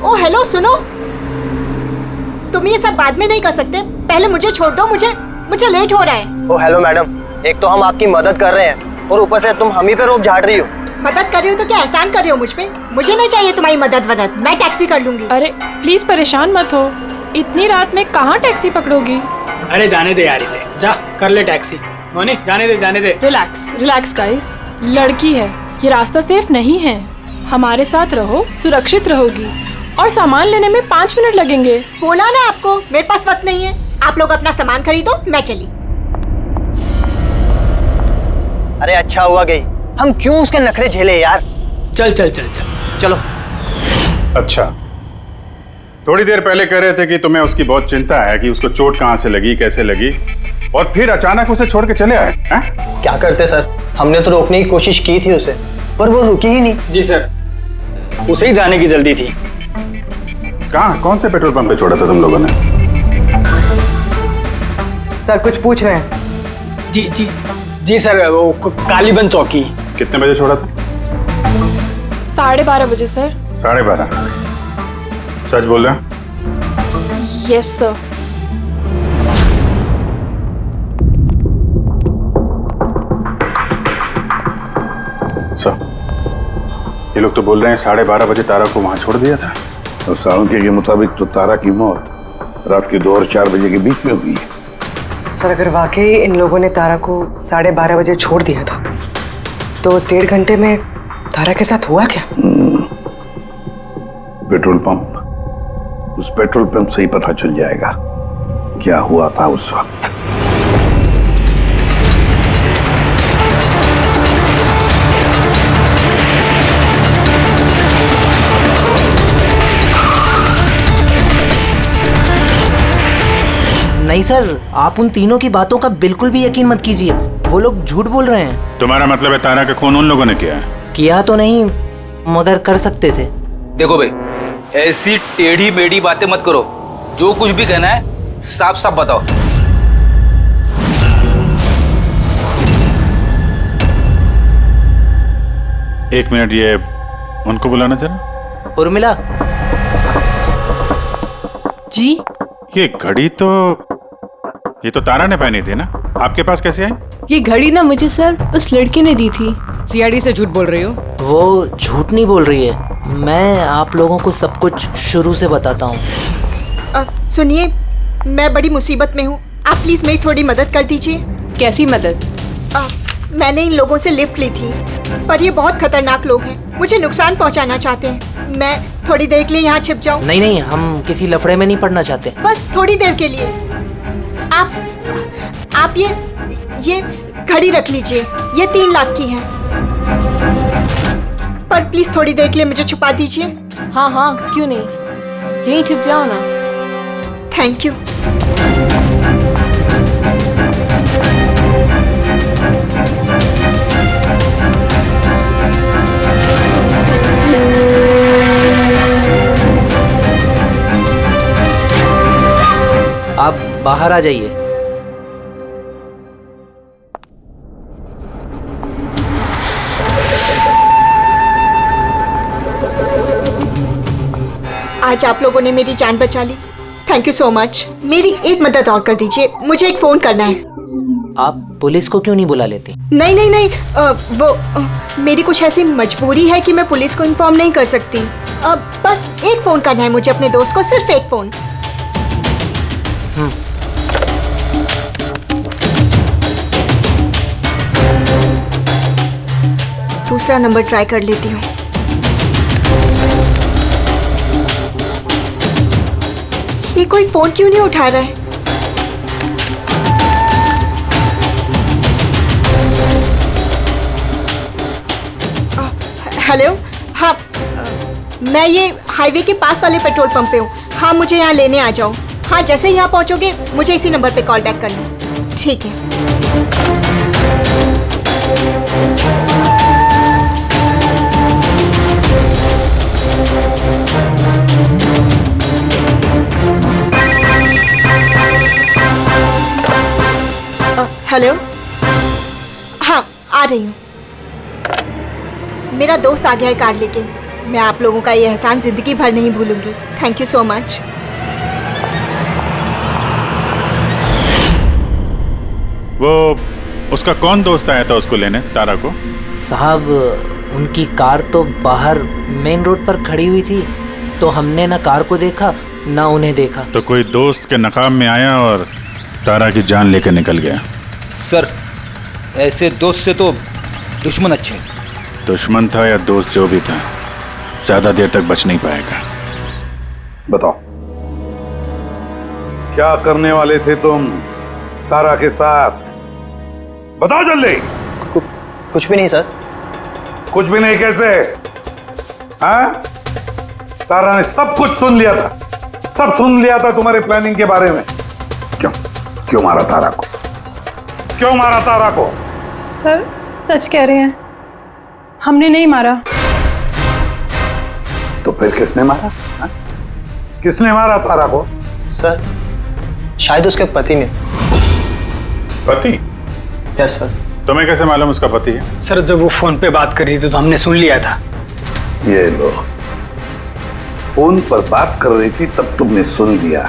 ओ हेलो, सुनो, तुम ये सब बाद में नहीं कर सकते, पहले मुझे छोड़ दो, मुझे लेट हो रहा है। ओ हेलो मैडम, एक तो हम आपकी मदद कर रहे हैं और ऊपर से तुम हम ही पे रोक झाड़ रही हो। मदद कर रही हो तो क्या एहसान कर रही हो मुझ पे? मुझे नहीं चाहिए तुम्हारी मदद, मैं टैक्सी कर लूंगी। अरे प्लीज परेशान मत हो, इतनी रात में कहाँ टैक्सी पकड़ोगी? अरे जाने दे यार इसे, जा कर ले टैक्सी। मोनी जाने दे जाने दे। रिलैक्स रिलैक्स गाइस, लड़की है, ये रास्ता सेफ नहीं है। हमारे साथ रहो, सुरक्षित रहोगी। और सामान लेने में 5 मिनट लगेंगे। बोला ना आपको, मेरे पास वक्त नहीं है। आप लोग अपना सामान खरीदो, मैं चली। अरे अच्छा हुआ गई, हम क्यों उसके नखरे झेले यार। चल चल चल चल चलो। अच्छा, थोड़ी देर पहले कह रहे थे कि तुम्हें उसकी बहुत चिंता है कि उसको चोट कहाँ से लगी, कैसे लगी, और फिर अचानक उसे छोड़ के चले आए हैं? क्या करते सर, हमने तो रोकने की कोशिश की थी उसे, पर वो रुकी ही नहीं। जी सर, उसे ही जाने की जल्दी थी। कहाँ, कौन से पेट्रोल पंप पे छोड़ा था तुम लोगों ने? सर कुछ पूछ रहे हैं। जी जी जी सर, वो कालीबंद चौकी। कितने बजे छोड़ा था? 12:30 बजे सर। 12:30? सच बोल रहे हैं? Yes sir. सर, ये लोग तो बोल रहे हैं 12:30 बजे तारा को वहां छोड़ दिया था। और सालुंके के मुताबिक तो तारा की मौत रात के 2 और 4 बजे के बीच में हुई है। सर अगर वाकई इन लोगों ने तारा को 12:30 बजे छोड़ दिया था, तो उस 1.5 घंटे में तारा के साथ हुआ क्या? पेट्रोल पंप, उस पेट्रोल पंप से ही पता चल जाएगा क्या हुआ था उस वक्त। नहीं सर, आप उन तीनों की बातों का बिल्कुल भी यकीन मत कीजिए, वो लोग झूठ बोल रहे हैं। तुम्हारा मतलब है तारा का खून उन लोगों ने किया है? किया तो नहीं, मगर कर सकते थे। देखो भाई, ऐसी टेढ़ी मेढ़ी बातें मत करो, जो कुछ भी कहना है साफ साफ बताओ। एक मिनट, ये उनको बुलाना जरा। उर्मिला जी। ये घड़ी तो, ये तो तारा ने पहनी थी ना, आपके पास कैसे आई? ये घड़ी ना मुझे सर उस लड़की ने दी थी। सीआईडी से झूठ बोल रही हो? वो झूठ नहीं बोल रही है, मैं आप लोगों को सब कुछ शुरू से बताता हूँ। सुनिए, मैं बड़ी मुसीबत में हूँ, आप प्लीज मेरी थोड़ी मदद कर दीजिए। कैसी मदद? मैंने इन लोगों से लिफ्ट ली थी, पर ये बहुत खतरनाक लोग हैं, मुझे नुकसान पहुंचाना चाहते हैं। मैं थोड़ी देर के लिए यहाँ छिप जाऊँ? नहीं नहीं, हम किसी लफड़े में नहीं पड़ना चाहते। बस थोड़ी देर के लिए। आप ये घड़ी रख लीजिए, ये 3 लाख की है। पर प्लीज थोड़ी देर के लिए मुझे छुपा दीजिए। हाँ हाँ क्यों नहीं, यहीं छिप जाओ ना। Thank you. आप बाहर आ जाइए। आज आप लोगों ने मेरी जान बचा ली, थैंक यू सो मच। मेरी एक मदद और कर दीजिए, मुझे एक फोन करना है। आप पुलिस को क्यों नहीं बुला लेती? नहीं नहीं नहीं, मेरी कुछ ऐसी मजबूरी है कि मैं पुलिस को इन्फॉर्म नहीं कर सकती। बस एक फोन करना है मुझे अपने दोस्त को, सिर्फ एक फोन। दूसरा नंबर ट्राई कर लेती हूँ। ये कोई फोन क्यों नहीं उठा रहा है? हेलो, हाँ मैं ये हाईवे के पास वाले पेट्रोल पंप पे हूँ। हाँ मुझे यहाँ लेने आ जाओ। हाँ जैसे ही यहाँ पहुँचोगे मुझे इसी नंबर पे कॉल बैक करना। ठीक है। हेलो, हाँ आ रही हूँ। मेरा दोस्त आ गया है कार लेके। मैं आप लोगों का ये एहसान जिंदगी भर नहीं भूलूंगी। Thank you so much. वो उसका कौन दोस्त आया था उसको लेने, तारा को? साहब उनकी कार तो बाहर मेन रोड पर खड़ी हुई थी, तो हमने ना कार को देखा ना उन्हें देखा। तो कोई दोस्त के नकाब में आया और तारा की जान लेकर निकल गया। सर ऐसे दोस्त से तो दुश्मन अच्छे। दुश्मन था या दोस्त, जो भी था, ज्यादा देर तक बच नहीं पाएगा। बताओ क्या करने वाले थे तुम तारा के साथ? बताओ जल्दी। कुछ भी नहीं सर। कुछ भी नहीं कैसे? हाँ? तारा ने सब कुछ सुन लिया था, सब सुन लिया था तुम्हारे प्लानिंग के बारे में। क्यों मारा तारा को? क्यों मारा तारा को? सर सच कह रहे हैं, हमने नहीं मारा। तो फिर किसने मारा? हा? किसने मारा तारा को? सर शायद उसके पति ने। पति? Yes sir. तुम्हें कैसे मालूम उसका पति है? सर जब वो फोन पे बात कर रही थी तो हमने सुन लिया था। ये लो, फोन पर बात कर रही थी तब तुमने सुन लिया,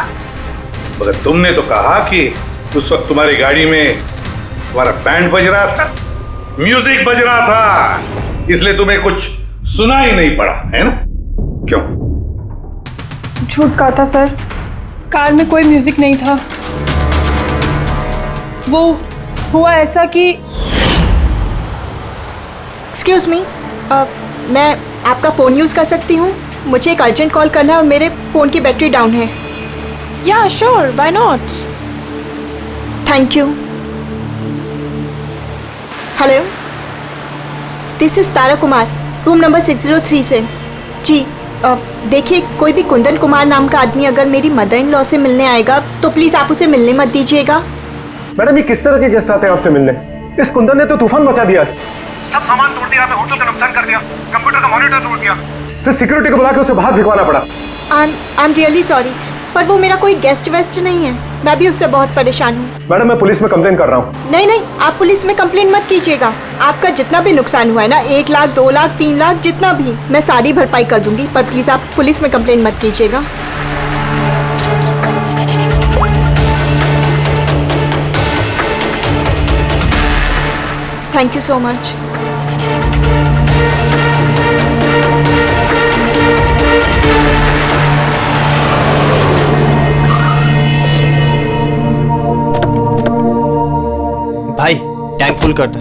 मगर तुमने तो कहा कि उस वक्त तुम्हारी गाड़ी में तुम्हारा बैंड बज रहा था, म्यूजिक बज रहा था, इसलिए तुम्हें कुछ सुना ही नहीं पड़ा, है ना? क्यों? झूठ कहा था सर, कार में कोई म्यूजिक नहीं था। वो हुआ ऐसा कि एक्सक्यूज मी, मैं आपका फ़ोन यूज़ कर सकती हूँ? मुझे एक अर्जेंट कॉल करना है और मेरे फ़ोन की बैटरी डाउन है। या sure, why not. Thank you. Hello, this is Tara Kumar, room number 603 से। जी देखिए, कोई भी कुंदन कुमार नाम का आदमी अगर मेरी मदर इन लॉ से मिलने आएगा तो प्लीज़ आप उसे मिलने मत दीजिएगा। मैडम ये किस तरह के गेस्ट आते हैं आपसे मिलने? इस कुंदन ने तो तूफान मचा दिया, सब सामान तोड़ दिया, होटल का नुकसान कर दिया, कंप्यूटर का मॉनिटर तोड़ दिया, फिर सिक्योरिटी को बुला के उसे बाहर भिगवाना पड़ा। आई एम रियली सॉरी, पर वो मेरा कोई गेस्ट वेस्ट नहीं है। मैं भी उससे बहुत परेशान हूँ। मैडम मैं पुलिस में कंप्लेन कर रहा हूँ। नहीं नहीं, आप पुलिस में कंप्लेन मत कीजिएगा। आपका जितना भी नुकसान हुआ है ना, 1 लाख 2 लाख 3 लाख जितना भी, मैं सारी भरपाई कर दूंगी, पर प्लीज़ आप पुलिस में कंप्लेन मत कीजिएगा। Thank you so much. भाई टैंक फुल कर दे।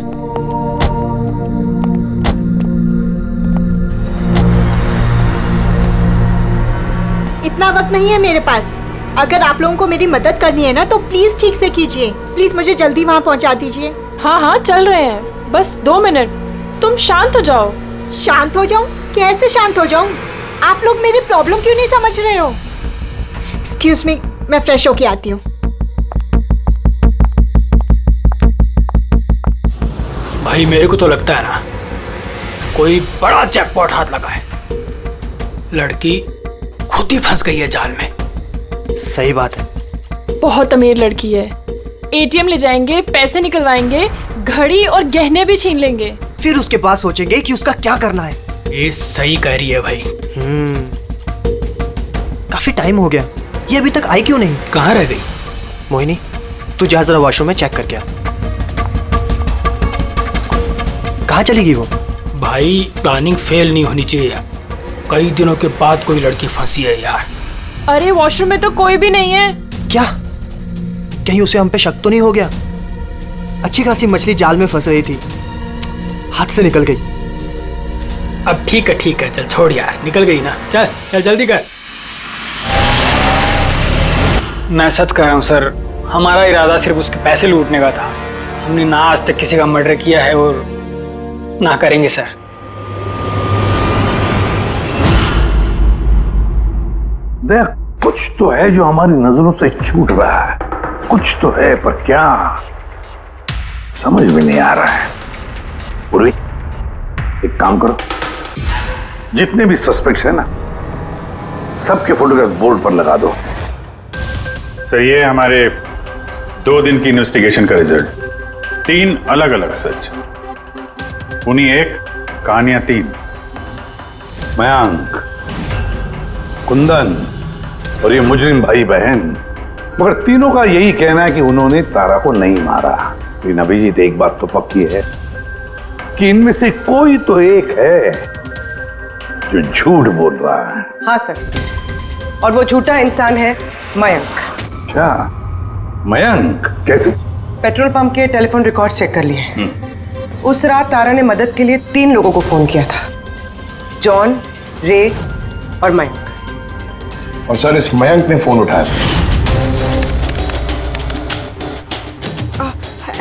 इतना वक्त नहीं है मेरे पास। अगर आप लोगों को मेरी मदद करनी है ना तो प्लीज ठीक से कीजिए। प्लीज मुझे जल्दी वहाँ पहुँचा दीजिए। हाँ हाँ चल रहे हैं, बस 2 मिनट, तुम शांत हो जाओ। शांत हो जाऊं? कैसे शांत हो जाऊं? आप लोग मेरी प्रॉब्लम क्यों नहीं समझ रहे हो? एक्सक्यूज मी, मैं फ्रेश होके आती हूँ। भाई मेरे को तो लगता है ना कोई बड़ा जैकपॉट हाथ लगा है। लड़की खुद ही फंस गई है जाल में। सही बात है। बहुत अमीर लड़की है। एटीएम ले जाएंगे, पैसे निकलवाएंगे, घड़ी और गहने भी छीन लेंगे। फिर उसके पास सोचेंगे कि उसका क्या करना है। ये सही कह रही है भाई। काफी टाइम हो गया, ये अभी तक आई क्यों नहीं? कहाँ रह गई? मोहिनी, तू जा जरा वॉशरूम में चेक करके आ। कहाँ चली गई वो? भाई प्लानिंग फेल नहीं होनी चाहिए यार। कई दिनों के बाद कोई लड़की फंसी है यार। अरे वॉशरूम में तो कोई भी नहीं है। क्या? कहीं उसे हम पे शक तो नहीं हो गया? अच्छी खासी मछली जाल में फंस रही थी, हाथ से निकल गई। अब ठीक है, चल छोड़ यार, निकल गई ना। चल चल जल्दी कर। मैं सच कह रहा हूँ सर, हमारा इरादा सिर्फ उसके पैसे लूटने का था। हमने ना आज तक किसी का मर्डर किया है और ना करेंगे सर। देख, कुछ तो है जो हमारी नजरों से छूट रहा है। कुछ तो है, पर क्या समझ में नहीं आ रहा है। पूर्वी, एक काम करो, जितने भी सस्पेक्ट्स हैं ना, सबके फोटोग्राफ बोर्ड पर लगा दो। सर, ये हमारे 2 दिन की इन्वेस्टिगेशन का रिजल्ट। 3 अलग अलग सच, उन्हीं एक, कहानियां 3। मयंक, कुंदन और ये मुजरिम भाई बहन, मगर तीनों का यही कहना है कि उन्होंने तारा को नहीं मारा। लेकिन अभिजीत, एक बात तो पक्की है कि इनमें से कोई तो एक है जो झूठ बोल रहा है। हाँ सर, और वो झूठा इंसान है मयंक। अच्छा, मयंक कैसे? पेट्रोल पंप के टेलीफोन रिकॉर्ड चेक कर लिए। उस रात तारा ने मदद के लिए 3 लोगों को फोन किया था, जॉन, रे और मयंक। और सर, इस मयंक ने फोन उठाया।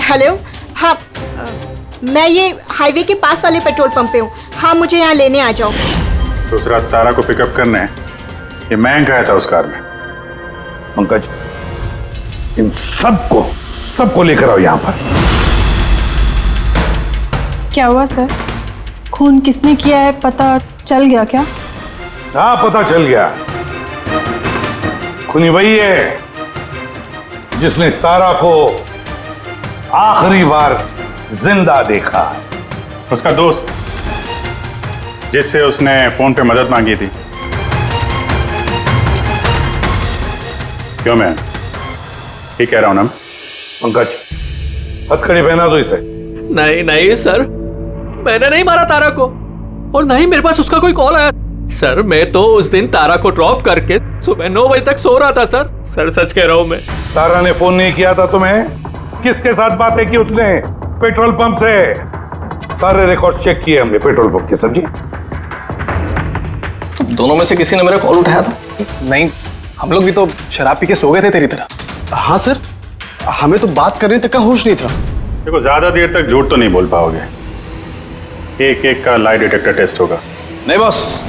हेलो, हाँ, मैं ये हाईवे के पास वाले पेट्रोल पंप पे हूँ। हाँ, मुझे यहाँ लेने आ जाओ। तो उस रात तारा को पिकअप करने ये मयंक आया था उस कार में। पंकज, इन सबको लेकर आओ यहाँ पर। क्या हुआ सर? खून किसने किया है पता चल गया क्या? हाँ, पता चल गया। खूनी वही है जिसने तारा को आखिरी बार जिंदा देखा। उसका दोस्त, जिससे उसने फोन पे मदद मांगी थी। क्यों मैं ठीक कह रहा हूं ना? पंकज, हथकड़ी पहना दो इसे। नहीं सर, मैंने नहीं मारा तारा को, और नहीं मेरे पास उसका कोई कॉल आया। सर, मैं तो उस दिन तारा को ड्रॉप करके सुबह 9 बजे तक सो रहा था सर। सर सच कह रहा हूं मैं। तारा ने फोन नहीं किया था तुम्हें? किसके साथ बातें की उसने? पेट्रोल पंप से। सारे रिकॉर्ड चेक किए हमने पेट्रोल पंप के। समझे? तो दोनों में से किसी ने मेरा कॉल उठाया था? नहीं, हम लोग भी तो शराब पी के सो गए थे तेरी तरह। हाँ सर, हमें तो बात करने तक का होश नहीं था। देखो, ज्यादा देर तक झूठ तो नहीं बोल पाओगे। एक का लाई डिटेक्टर टेस्ट होगा। नहीं बॉस,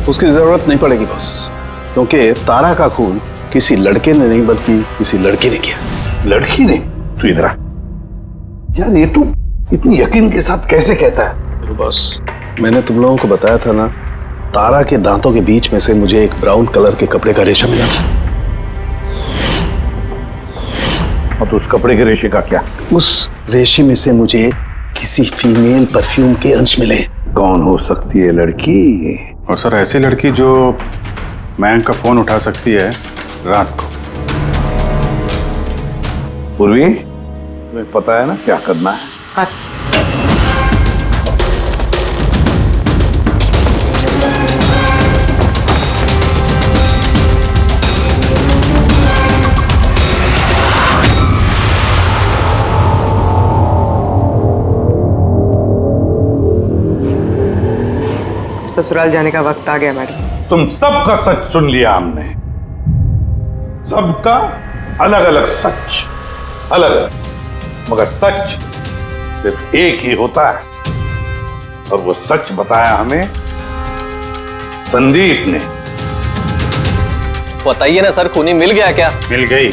उसकी जरूरत नहीं पड़ेगी बॉस, क्योंकि तारा का खून किसी लड़के ने नहीं बल्कि किसी लड़की ने किया। लड़की ने? तू इधर आ यार, ये तू इतनी यकीन के साथ कैसे कहता है? बॉस, मैंने तुम लोगों को बताया था ना, तारा के दांतों के बीच में से मुझे एक ब्राउन कलर के कपड़े का रेशा मिला था। और तो उस कपड़े के रेशे का क्या? उस रेशे में से मुझे किसी फीमेल परफ्यूम के अंश मिले। कौन हो सकती है लड़की? और सर, ऐसी लड़की जो मयंक का फोन उठा सकती है रात को। पूर्वी, तुम्हें पता है ना क्या करना है? हाँ। ससुराल जाने का वक्त आ गया मैडम। तुम सबका सच सुन लिया हमने। सबका अलग अलग सच, अलग अलग, मगर सच सिर्फ एक ही होता है। और वो सच बताया हमें संदीप ने। बताइए ना सर, खूनी मिल गया क्या? मिल गई।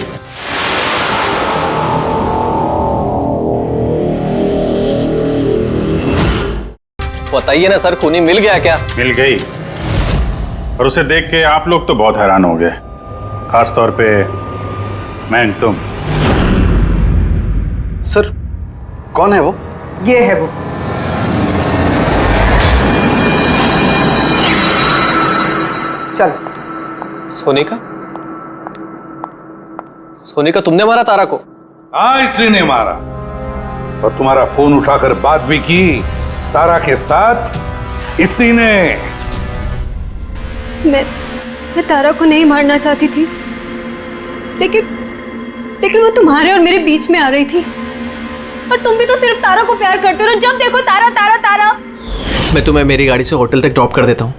बताइए ना सर, खूनी मिल गया क्या? मिल गई। और उसे देख के आप लोग तो बहुत हैरान हो गए, खास तौर पे मैं, तुम। सर कौन है वो? ये है वो। चल। सोनिका? सोनिका, तुमने मारा तारा को? हाँ, इसी ने मारा। और तुम्हारा फोन उठाकर बात भी की तारा के साथ इसी ने। मैं तारा को नहीं मारना चाहती थी, लेकिन वो तुम्हारे और मेरे बीच में आ रही थी। और तुम भी तो सिर्फ तारा को प्यार करते हो, जब देखो तारा तारा तारा। मैं तुम्हें मेरी गाड़ी से होटल तक ड्रॉप कर देता हूँ।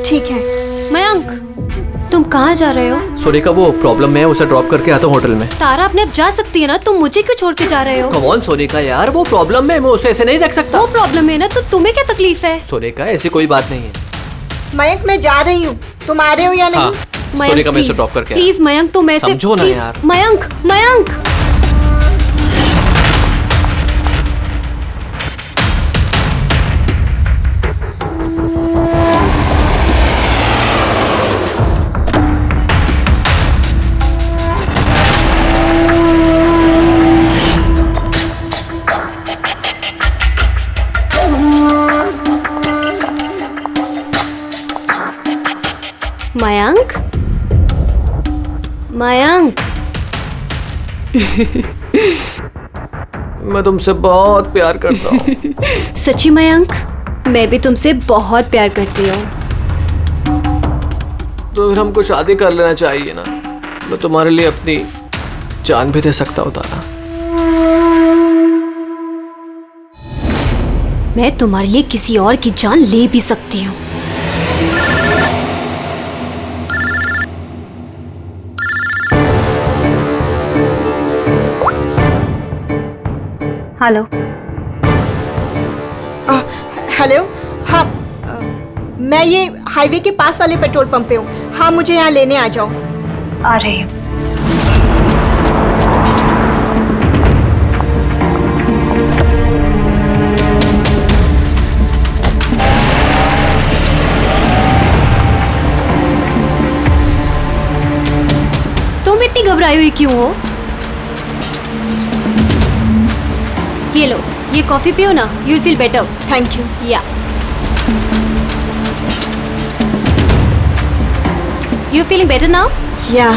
ठीक है। मयंक, तुम कहाँ जा रहे हो? सोनिका, वो प्रॉब्लम में है, उसे ड्रॉप करके आता हूँ होटल में। तारा अपने आप जा सकती है ना, तुम मुझे क्यों छोड़ के जा रहे हो? कम ऑन सोनिका यार, वो प्रॉब्लम में, मैं उसे ऐसे नहीं रख सकता। वो प्रॉब्लम है ना, तो तुम्हें क्या तकलीफ है? सोनिका, ऐसी कोई बात नहीं है। मयंक, मैं जा रही हूँ, तुम आ रहे हो या नहीं? हाँ, सोनिका, मैं उसे ड्रॉप करके प्लीज मयंक, तुम ऐसे समझो ना यार। मयंक, मयंक। मयंक, मयंक। मैं तुमसे बहुत प्यार करता हूँ। सच्ची मयंक, मैं भी तुमसे बहुत प्यार करती हूँ। तो फिर हमको शादी कर लेना चाहिए ना। मैं तुम्हारे लिए अपनी जान भी दे सकता हूँ तारा। मैं तुम्हारे लिए किसी और की जान ले भी सकती हूँ। हेलो। हेलो। हाँ, मैं ये हाईवे के पास वाले पेट्रोल पंप पे हूँ। हाँ, मुझे यहाँ लेने आ जाओ। आ रही हूँ। तुम इतनी घबराई हुई क्यों हो? ये लो, ये कॉफी पियो ना, you will feel better. Thank you. या यू फीलिंग बेटर नाउ? या।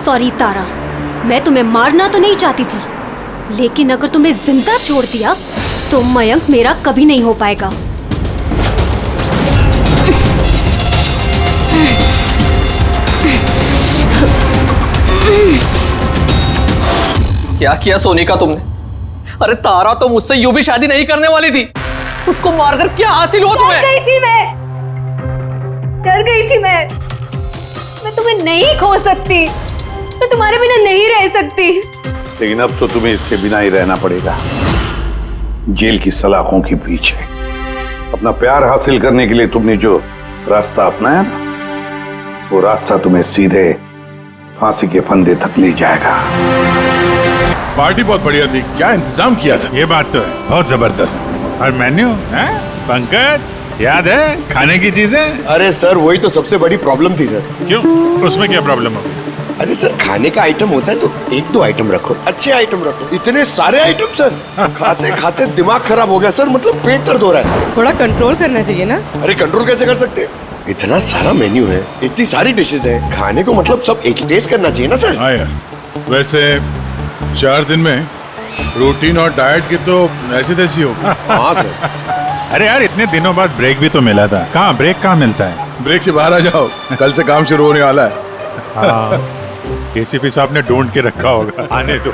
सॉरी तारा, मैं तुम्हें मारना तो नहीं चाहती थी, लेकिन अगर तुम्हें जिंदा छोड़ दिया तो मयंक मेरा कभी नहीं हो पाएगा। क्या किया सोनिका तुमने? अरे तारा तो मुझसे यूं भी शादी नहीं करने वाली थी। उसको मारकर क्या हासिल हुआ तुम्हें? डर गई थी मैं तुम्हें नहीं खो सकती, मैं तुम्हारे बिना नहीं रह सकती। लेकिन अब तो तुम्हें इसके बिना ही रहना पड़ेगा, जेल की सलाखों के पीछे। अपना प्यार हासिल करने के लिए तुमने जो रास्ता अपनाया ना, वो रास्ता तुम्हें सीधे फांसी के फंदे तक ले जाएगा। पार्टी बहुत बढ़िया थी, क्या इंतजाम किया था? ये बात तो है, बहुत जबरदस्त। और मेन्यू है पंकज, याद है खाने की चीजें? अरे सर, वही तो सबसे बड़ी प्रॉब्लम थी सर। क्यों, उसमें क्या प्रॉब्लम हो? अरे सर, खाने का आइटम होता है तो एक दो आइटम रखो, अच्छे आइटम रखो। इतने सारे आइटम सर, खाते खाते दिमाग खराब हो गया सर, मतलब पेट दर्द हो रहा है। थोड़ा कंट्रोल करना चाहिए ना। अरे कंट्रोल कैसे कर सकते? इतना सारा मेन्यू है, इतनी सारी डिशेज है, खाने को मतलब सब एक ही टेस्ट करना चाहिए ना सर। हाँ यार, वैसे 4 दिन में प्रोटीन और डाइट की तो ऐसी तैसी होगी। हाँ सर। अरे यार इतने दिनों बाद ब्रेक भी तो मिला था, कहाँ ब्रेक कहाँ मिलता है? ब्रेक से बाहर आ जाओ, कल से काम शुरू होने वाला है। हाँ, एसीपी साहब ने ढूंढ के रखा होगा, आने दो।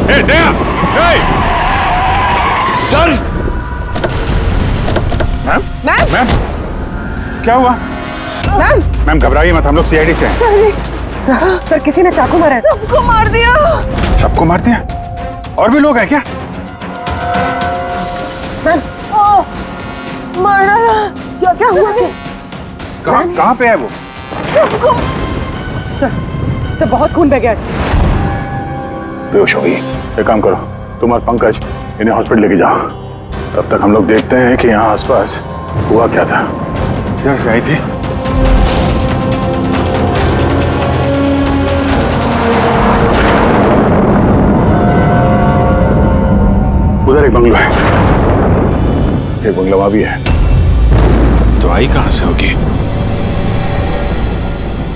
ए, दया! ए! सर! मैम? मैम? मैम? क्या हुआ? मैम? मैम घबराइए मत, हम लोग सीआईडी से हैं। सर किसी ने चाकू मारा है। सबको मार दिया। सबको मार दिया? और भी लोग हैं क्या? मार डाला। क्या हुआ? कहाँ पे है वो? सर बहुत खून बह गया। बेहोश हो गई। एक काम करो, तुम और पंकज इन्हें हॉस्पिटल लेके जाओ। तब तक हम लोग देखते हैं कि यहाँ आसपास हुआ क्या था। इधर से आई थी। उधर एक बंगला है, एक बंगला वहां भी है। तो आई कहां से होगी?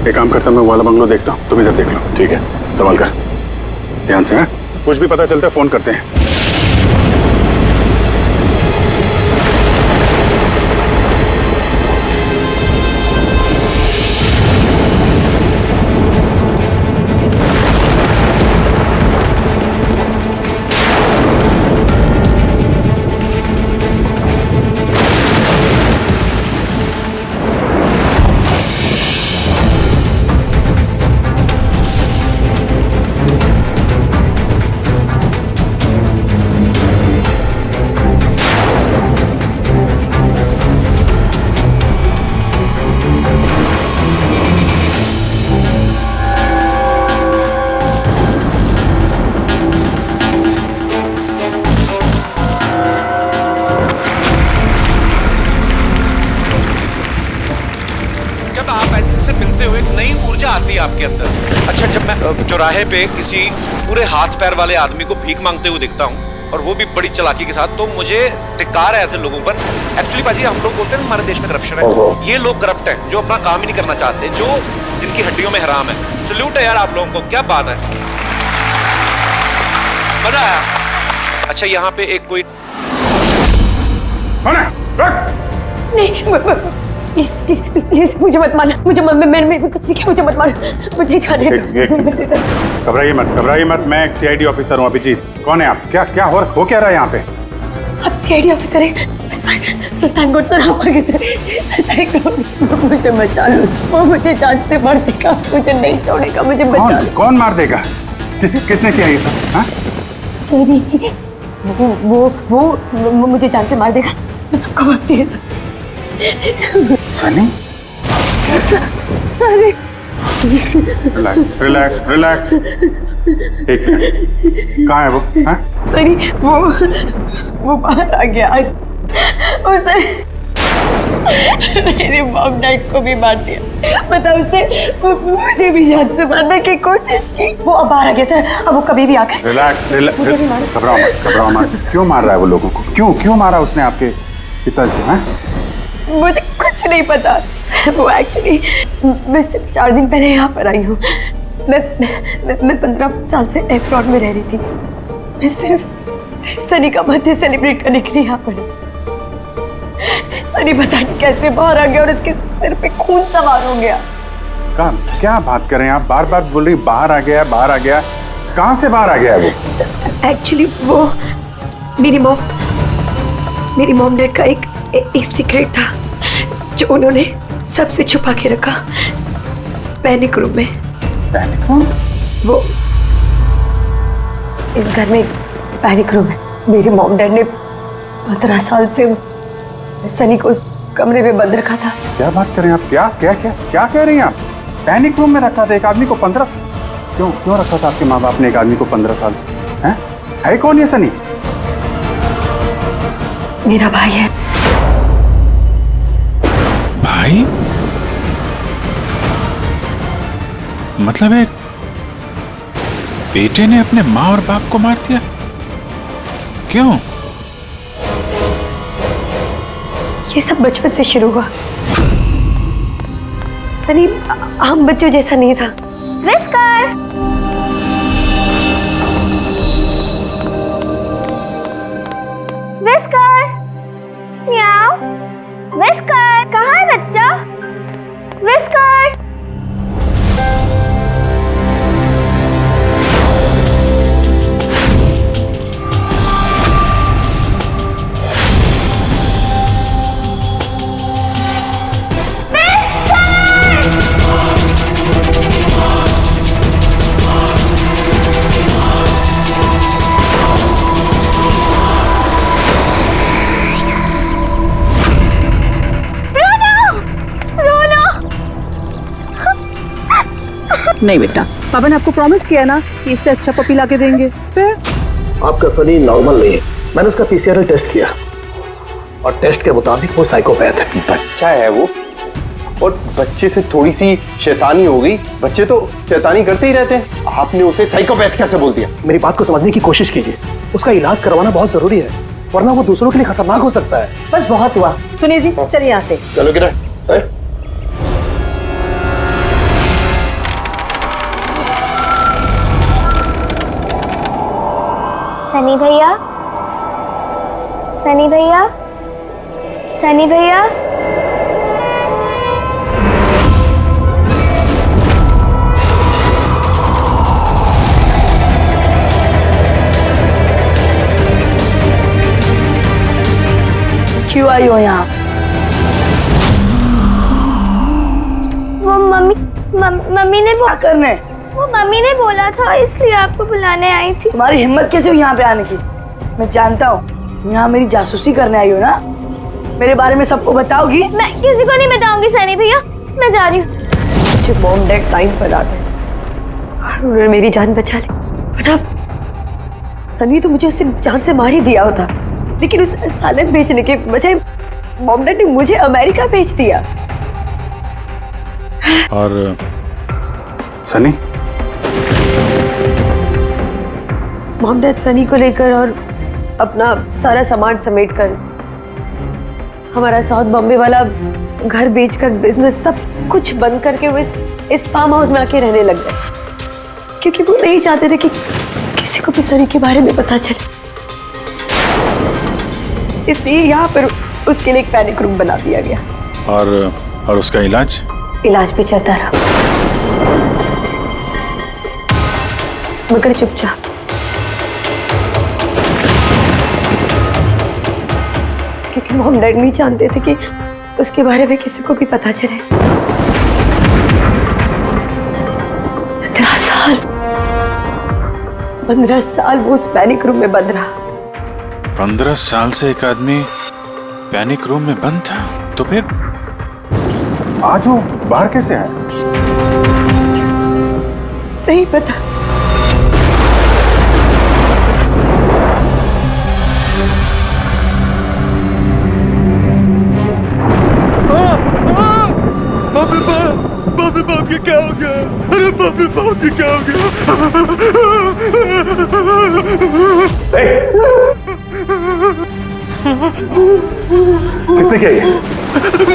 एक काम करता हूं, मैं वो वाला बंगला देखता हूं, तुम इधर देख लो। ठीक है, संभाल कर, ध्यान से। है कुछ भी पता चलता है फोन करते हैं। आपके अंदर। अच्छा, जब मैं चौराहे पे किसी पूरे हाथ पैर वाले आदमी को भीख मांगते हुए दिखता हूँ और वो भी बड़ी चालाकी के साथ, तो मुझे धिक्कार है ऐसे लोगों पर। एक्चुअली पाजी, हम लोग बोलते हैं हमारे देश में करप्शन है, ये लोग करप्ट हैं जो अपना काम ही नहीं करना चाहते, जो जिनकी हड्डियों में हराम है। सल्यूट है यार आप लोगों को, क्या बात है, मजा आया। अच्छा, यहाँ पे एक कोई नहीं, प्लीज प्लीज प्लीज मुझे मत मारना, मुझे मैंने कुछ नहीं किया, मुझे मत मारना, मुझे जाने दो। घबराइए मत, मैं एक सीआईडी ऑफिसर हूँ। अभिजीत, कौन है आप? क्या हो क्या रहा है यहाँ पे? आप सीआईडी ऑफिसर हैं? सर थैंक गॉड सर, आप आगे सर थैंक गॉड, मुझे बचा लो, वो मुझे जान से मार देगा, मुझे नहीं छोड़ेगा, मुझे बचा लो। कौन मार देगा? किसने किया ये सब? हाँ? सनी, वो मुझे जान से मार देगा, तो सबको मारती है सर। सनी? सनी, रिलैक्स। एक मिनट, कहाँ है वो? हाँ? सनी, वो बाहर आ गया, उसने मेरे मॉम डैड को भी मार दिया, पता उसने मुझे भी जान से मारने की कोशिश की। वो अब बाहर आ गया सर, अब वो कभी भी आकर रिलैक्स, घबराओ मत। क्यों मार रहा है वो लोगों को? क्यों मारा उसने आपके पिताजी को? मुझे कुछ नहीं पता। वो एक्चुअली, मैं सिर्फ 4 दिन पहले यहाँ पर आई हूँ। मैं 15 साल से एब्रॉड में रह रही थी। मैं सिर्फ सनी का बर्थडे सेलिब्रेट करने के लिए यहाँ पर। सनी पता नहीं कैसे बाहर आ गया और उसके सिर पे खून सवार हो गया। क्या बात कर रहे हैं आप? बार बोल रही बाहर आ गया। कहाँ से बाहर आ गया वो? एक्चुअली वो मेरी मॉम डैड का एक सीक्रेट था जो उन्होंने सबसे छुपा के रखा, पैनिक रूम में। Panic room? वो इस घर में पैनिक रूम है। मेरे मॉम डैड ने 15 साल से सनी को उस कमरे में बंद रखा था। क्या बात कर रहे हैं आप? क्या कह रही हैं आप? पैनिक रूम में रखा था एक आदमी को 15? क्यों रखा था आपके माँ बाप ने एक आदमी को 15 साल? है कौन ये सनी? मेरा भाई है। भाई? मतलब एक बेटे ने अपने माँ और बाप को मार दिया? क्यों? ये सब बचपन से शुरू हुआ। सनी आम बच्चों जैसा नहीं था। नहीं बेटा, पापा ने आपको प्रॉमिस किया ना कि इससे अच्छा पपी ला के देंगे। फिर आपका सनी नॉर्मल नहीं है। मैंने उसका पीसीआर टेस्ट किया और टेस्ट के मुताबिक वो साइकोपैथ है। बच्चा है वो, और बच्चे से थोड़ी सी शैतानी हो गई। बच्चे तो शैतानी करते ही रहते हैं, आपने उसे साइकोपैथ कैसे बोल दिया? मेरी बात को समझने की कोशिश कीजिए। उसका इलाज करवाना बहुत जरूरी है, वरना वो दूसरों के लिए खतरनाक हो सकता है। बस बहुत हुआ। सुनिए जी, चलिए यहाँ से। चलो किरण। सनी भैया, सनी भैया, सनी भैया। क्यों आई हो यहाँ? वो मम्मी ने क्या करने? वो मम्मी ने बोला था, इसलिए आपको बुलाने आई थी। तुम्हारी हिम्मत कैसे हुई यहाँ पे आने की? मैं जानता हूँ यहाँ मेरी जासूसी करने आई हो ना। मेरे बारे में सबको बताओगी? मैं किसी को नहीं बताऊंगी सनी भैया, मैं जा रही हूँ। मुझे मॉम डैड टाइम पर आ गए और उन्होंने मेरी जान बचा ली। पर अब सनी तो मुझे उससे जान से मार ही दिया होता, लेकिन उस सालन भेजने के बजाय मॉम डैड ने मुझे अमेरिका भेज दिया। और सनी? मॉम डैड सनी को लेकर और अपना सारा सामान समेटकर हमारा साउथ बॉम्बे वाला घर बेचकर बिजनेस सब कुछ बंद करके वो इस फार्म हाउस में आके रहने लग गए, क्योंकि वो नहीं चाहते थे कि किसी को भी सनी के बारे में पता चले। इसलिए यहाँ पर उसके लिए एक पैनिक रूम बना दिया गया। और उसका इलाज भी चलता रहा, मगर चुपचाप। क्योंकि मॉम डैड नहीं जानते थे कि उसके बारे में किसी को भी पता चले। 15 साल वो उस पैनिक रूम में बंद रहा। 15 साल से एक आदमी पैनिक रूम में बंद था, तो फिर आज वो बाहर कैसे आया? नहीं पता। बाप रे बाप, ये क्या हो गया? अरे बाप रे बाप, ये क्या हो गया? किसने किया ये?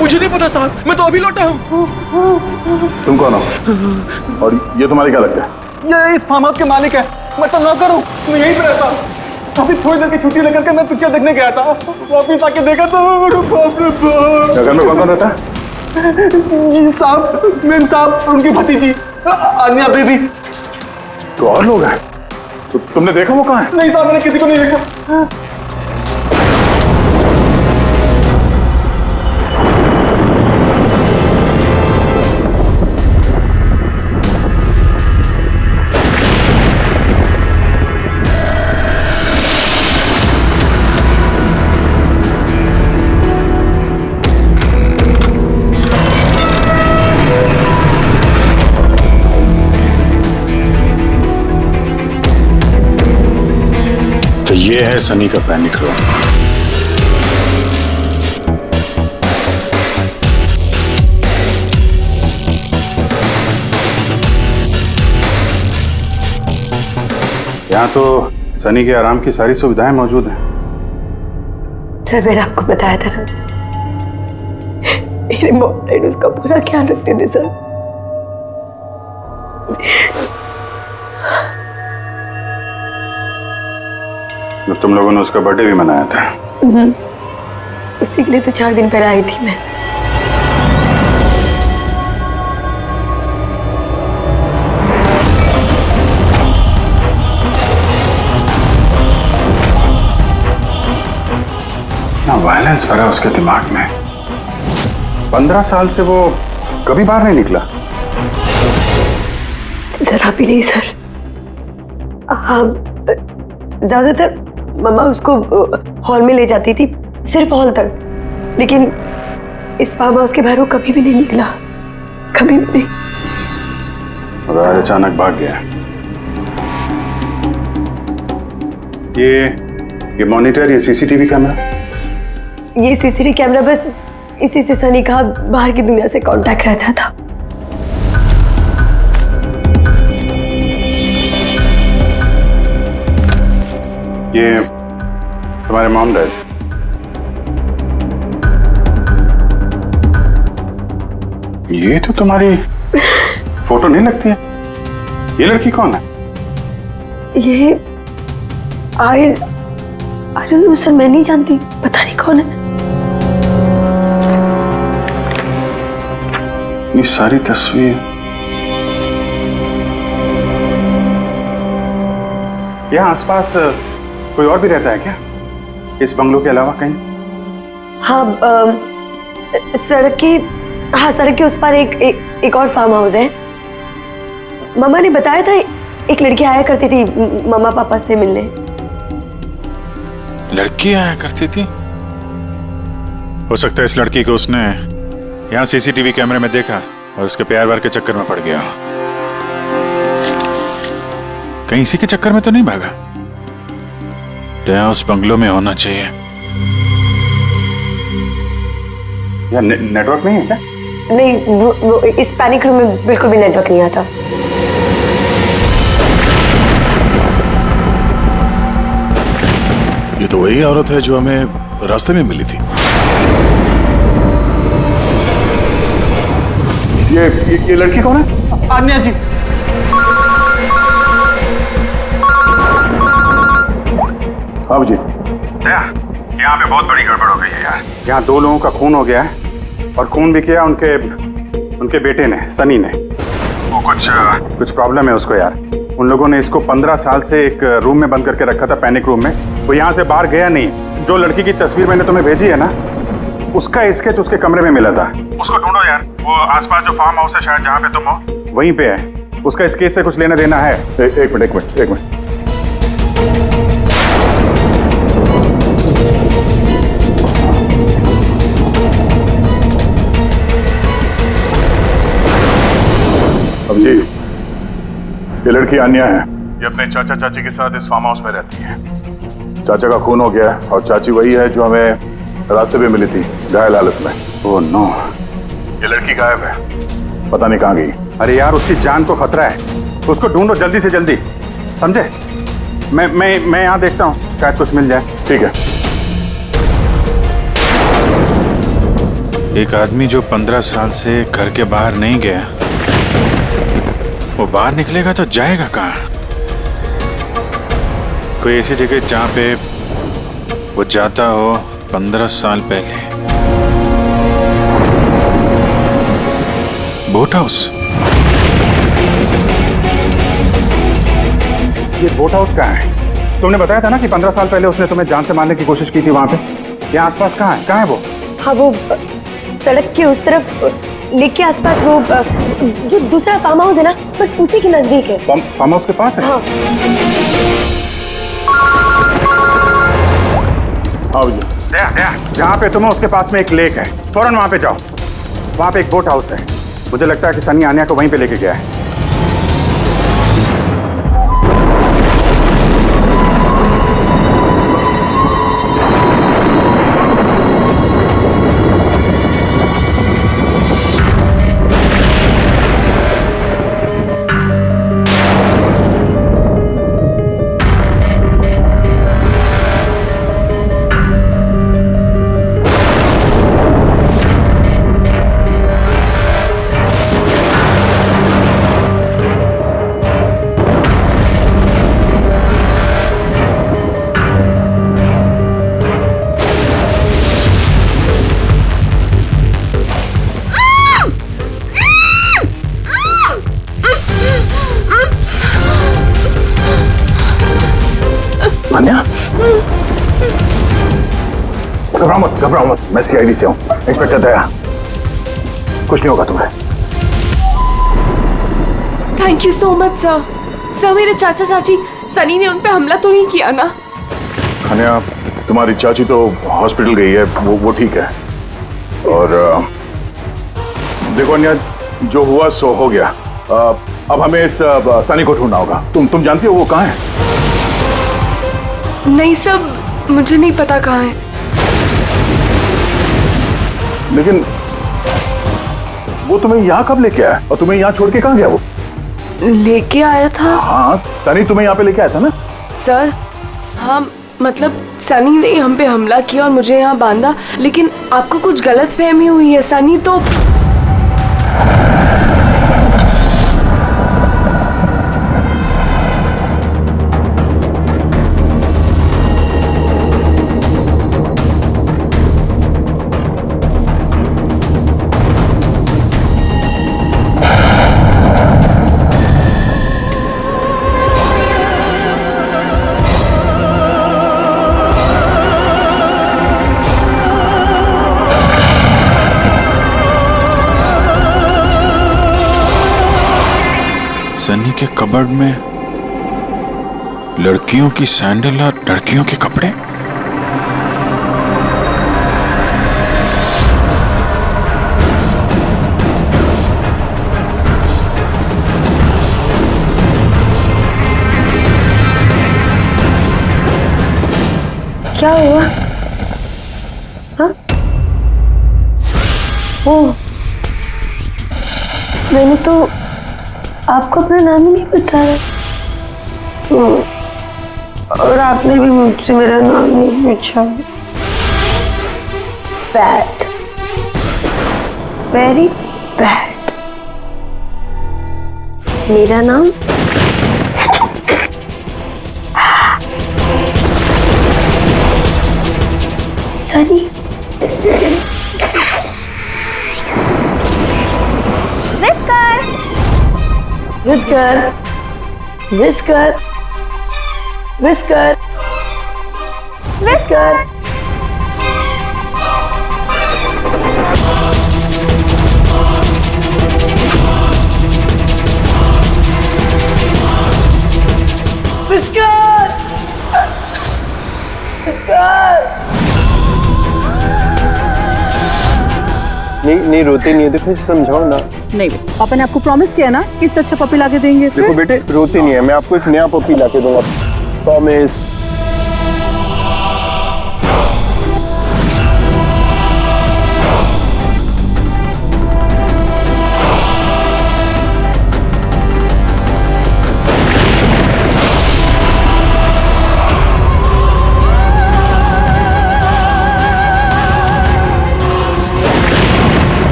मुझे नहीं पता साहब, मैं तो अभी लौटा हूँ। तुम कौन हो और ये तुम्हारे क्या लगता है? ये इस फार्म हाउस के मालिक है, मैं तो नौकर हूँ, मैं यहीं पे रहता हूँ। अभी थोड़ी देर की छुट्टी लेकर के मैं पिक्चर देखने गया था, वापिस आके देखा तो घर में कौन कौन रहता है? जी साहब, मेम साहब, उनकी भतीजी अन्या बेबी। तो और लोग हैं? तो तुमने देखा वो कहाँ है? नहीं साहब, मैंने किसी को नहीं देखा। तो ये है सनी का पैनिक रूम। यहाँ तो सनी के आराम की सारी सुविधाएं मौजूद हैं। सर, मैंने आपको बताया था ना, मेरे मॉम डैड उसका पूरा ख्याल रखते थे सर। तो तुम लोगों ने उसका बर्थडे भी मनाया था? उसी के लिए तो 4 दिन पहले आई थी मैं। ना वायलेंस भरा उसके दिमाग में। 15 साल से वो कभी बाहर नहीं निकला? जरा भी नहीं सर। हाँ, ज्यादातर मम्मा उसको हॉल में ले जाती थी, सिर्फ हॉल तक, लेकिन इस फार्म हाउस के बाहर वो कभी भी नहीं निकला, कभी भी नहीं। और आज अचानक भाग गया। ये मॉनिटर, ये सीसीटीवी कैमरा? ये सीसीटीवी कैमरा बस इसी से सनी का बाहर की दुनिया से कांटेक्ट रहता था। ये तुम्हारे मॉम डैड? ये तो तुम्हारी फोटो नहीं लगती है। ये लड़की कौन है? ये आई डोंट नो सर, मैं नहीं जानती, पता नहीं कौन है। ये सारी तस्वीर, यहाँ आसपास कोई और भी रहता है क्या, इस बंगलों के अलावा कहीं? हाँ, सड़क के उस पार एक और फार्म हाउस है। मामा ने बताया था एक लड़की आया करती थी मामा पापा से मिलने। लड़की आया करती थी? हो सकता है इस लड़की को उसने यहाँ सीसीटीवी कैमरे में देखा और उसके प्यार वार के चक्कर में पड़ गया। कहीं इसी के चक्कर में तो नहीं भागा? तो यहाँ उस बंगलों में होना चाहिए। यहाँ नेटवर्क नहीं है क्या? नहीं, वो इस पैनिक रूम में बिल्कुल भी नेटवर्क नहीं आता। ये तो वही औरत है जो हमें रास्ते में मिली थी। ये लड़की कौन है? आन्या जी। अब जी यहाँ पे बहुत बड़ी गड़बड़ हो गई है यार। यहाँ 2 लोगों का खून हो गया है और खून भी किया उनके बेटे ने, सनी ने। वो कुछ प्रॉब्लम है उसको यार। उन लोगों ने इसको 15 साल से एक रूम में बंद करके रखा था, पैनिक रूम में। वो यहाँ से बाहर गया नहीं। जो लड़की की तस्वीर मैंने तुम्हें भेजी है ना, उसका स्केच उसके कमरे में मिला था। उसको ढूंढो यार। वो आसपास जो फार्म हाउस है शायद जहाँ पे तुम हो, वहीं पे है। उसका स्केच से कुछ लेना देना है। एक मिनट। अब जी, ये लड़की आन्या है। ये अपने चाचा चाची के साथ इस फार्म हाउस में रहती है। चाचा का खून हो गया है और चाची वही है जो हमें रास्ते पे मिली थी घायल हालत में। Oh no. ये लड़की गायब है, पता नहीं कहाँ गई। अरे यार, उसकी जान को खतरा है। उसको ढूंढो जल्दी से जल्दी, समझे? मैं यहाँ देखता हूँ, शायद कुछ मिल जाए। ठीक है। एक आदमी जो 15 साल से घर के बाहर नहीं गया, वो बाहर निकलेगा तो जाएगा कहाँ? कोई ऐसी जगह जहाँ पे वो जाता हो 15 साल पहले। Boat house. ये बोट हाउस कहाँ है? तुमने बताया था ना कि 15 साल पहले उसने तुम्हें जान से मारने की कोशिश की थी वहां पे। यहाँ आसपास कहाँ है? कहाँ है वो? हाँ, वो सड़क के उस तरफ, लेक के आसपास, वो जो दूसरा फार्म हाउस है ना, बस उसी के नजदीक है। फार्म हाउस के पास है? हाँ। आओ जी। जहाँ पे तुम हो उसके पास में एक लेक है, फौरन वहाँ पे जाओ। वहाँ पे एक बोट हाउस है। मुझे लगता है कि सनी आन्या को वहीं पे लेके गया है। घबराओ मत, मैं सीआईडी से हूँ, इंस्पेक्टर दया। कुछ नहीं होगा तुम्हें। Thank you so much sir. Sir, मेरे चाचा चाची, सनी ने उन पे हमला तो नहीं किया ना? अनया, तुम्हारी चाची तो हॉस्पिटल गई है, वो ठीक है। और देखो अनया, जो हुआ सो हो गया। अब हमें इस सनी को ढूंढना होगा। तुम जानती हो वो कहाँ है? नहीं सब मुझे नहीं पता कहाँ है। लेकिन वो तुम्हें यहाँ कब लेके आया और तुम्हें यहाँ छोड़ के कहाँ गया वो? लेके आया था। हाँ, सनी तुम्हें यहाँ पे लेके आया था ना? सर हाँ, मतलब सनी ने हम पे हमला किया और मुझे यहाँ बांधा, लेकिन आपको कुछ गलतफहमी हुई है। सनी तो सनी के कबर्ड में लड़कियों की सैंडल और लड़कियों के कपड़े। क्या हुआ? हाँ? ओ, मैंने तो आपको अपना नाम ही नहीं बताया। और आपने भी मुझसे मेरा नाम नहीं पूछा। Bad, very bad. मेरा नाम Sunny. Whisker, whisker, whisker, whisker. Whisker, whisker. नहीं रोती नहीं है तो फिर समझाओ ना। नहीं पापा ने आपको प्रॉमिस किया ना कि इससे अच्छा पपी लाके देंगे। देखो बेटे, रोती नहीं है, मैं आपको एक नया पपी लाके दूंगा, प्रॉमिस।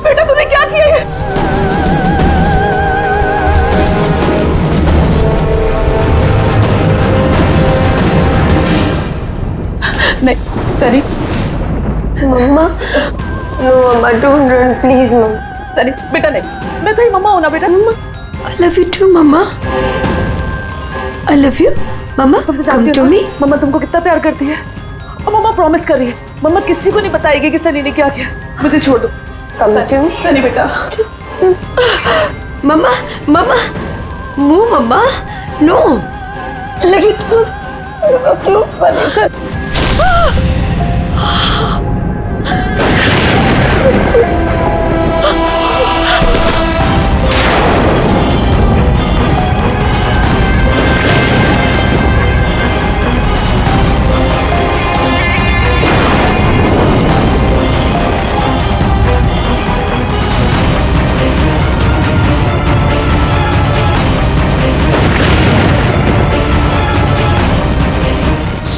बेटा तूने क्या किया है? नहीं Sunny. Mama, no mama, don't run please mama. Sunny बेटा नहीं, मैं तेरी मम्मा हूं ना बेटा। Mama I love you too mama, I love you mama, come to me. Mama तुमको कितना प्यार करती है और मम्मा प्रॉमिस कर रही है मम्मा किसी को नहीं बताएगी कि सनी ने क्या किया। मुझे छोड़ दो सनी बेटा। मम्मा मम्मा मुंह मम्मा नो लगी क्यों सनी सर?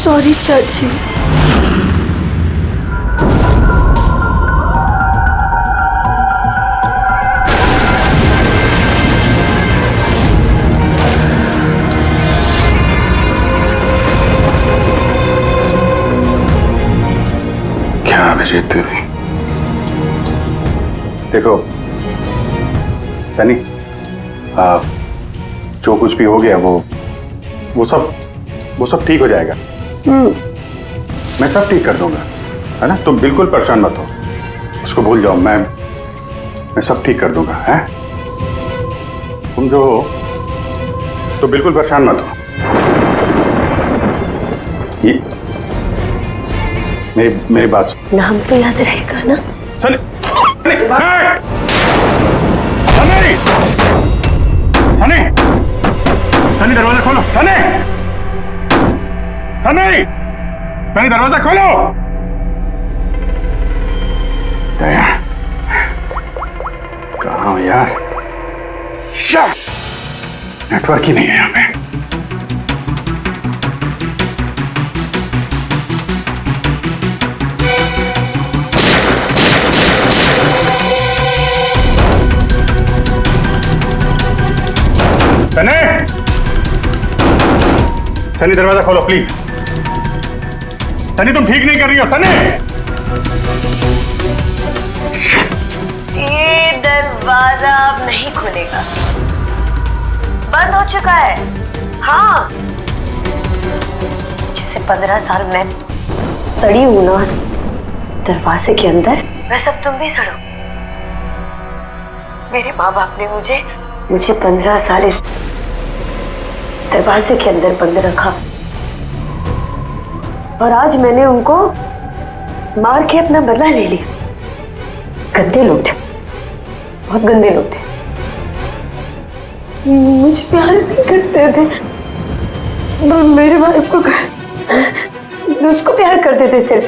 सॉरी चाची। क्या अभिजीत देवी? देखो सनी, जो कुछ भी हो गया वो सब ठीक हो जाएगा। मैं सब ठीक कर दूंगा, है ना? तुम बिल्कुल परेशान मत हो, उसको भूल जाओ। मैं सब ठीक कर दूंगा, है? तुम जो हो तो बिल्कुल परेशान मत हो। ये मेरी बात सुन। नाम तो याद रहेगा ना? सनी सनी दरवाजा खोलो। सनी दरवाजा खोलो। दया कहाँ हो यार? नेटवर्क ही नहीं है यहाँ पे। सनी दरवाजा खोलो प्लीज। सनी तुम ठीक नहीं कर रही हो। सनी ये दरवाजा अब नहीं खुलेगा, बंद हो चुका है। हाँ, जैसे 15 साल मैं सड़ी हूं ना उस दरवाजे के अंदर, वैसे अब तुम भी सड़ो। मेरे माँ बाप ने मुझे 15 साल इस दरवाजे के अंदर बंद रखा और आज मैंने उनको मार के अपना बदला ले लिया। गंदे लोग थे, बहुत गंदे लोग थे, मुझे प्यार नहीं करते थे। मेरे वाइफ को उसको प्यार करते थे, सिर्फ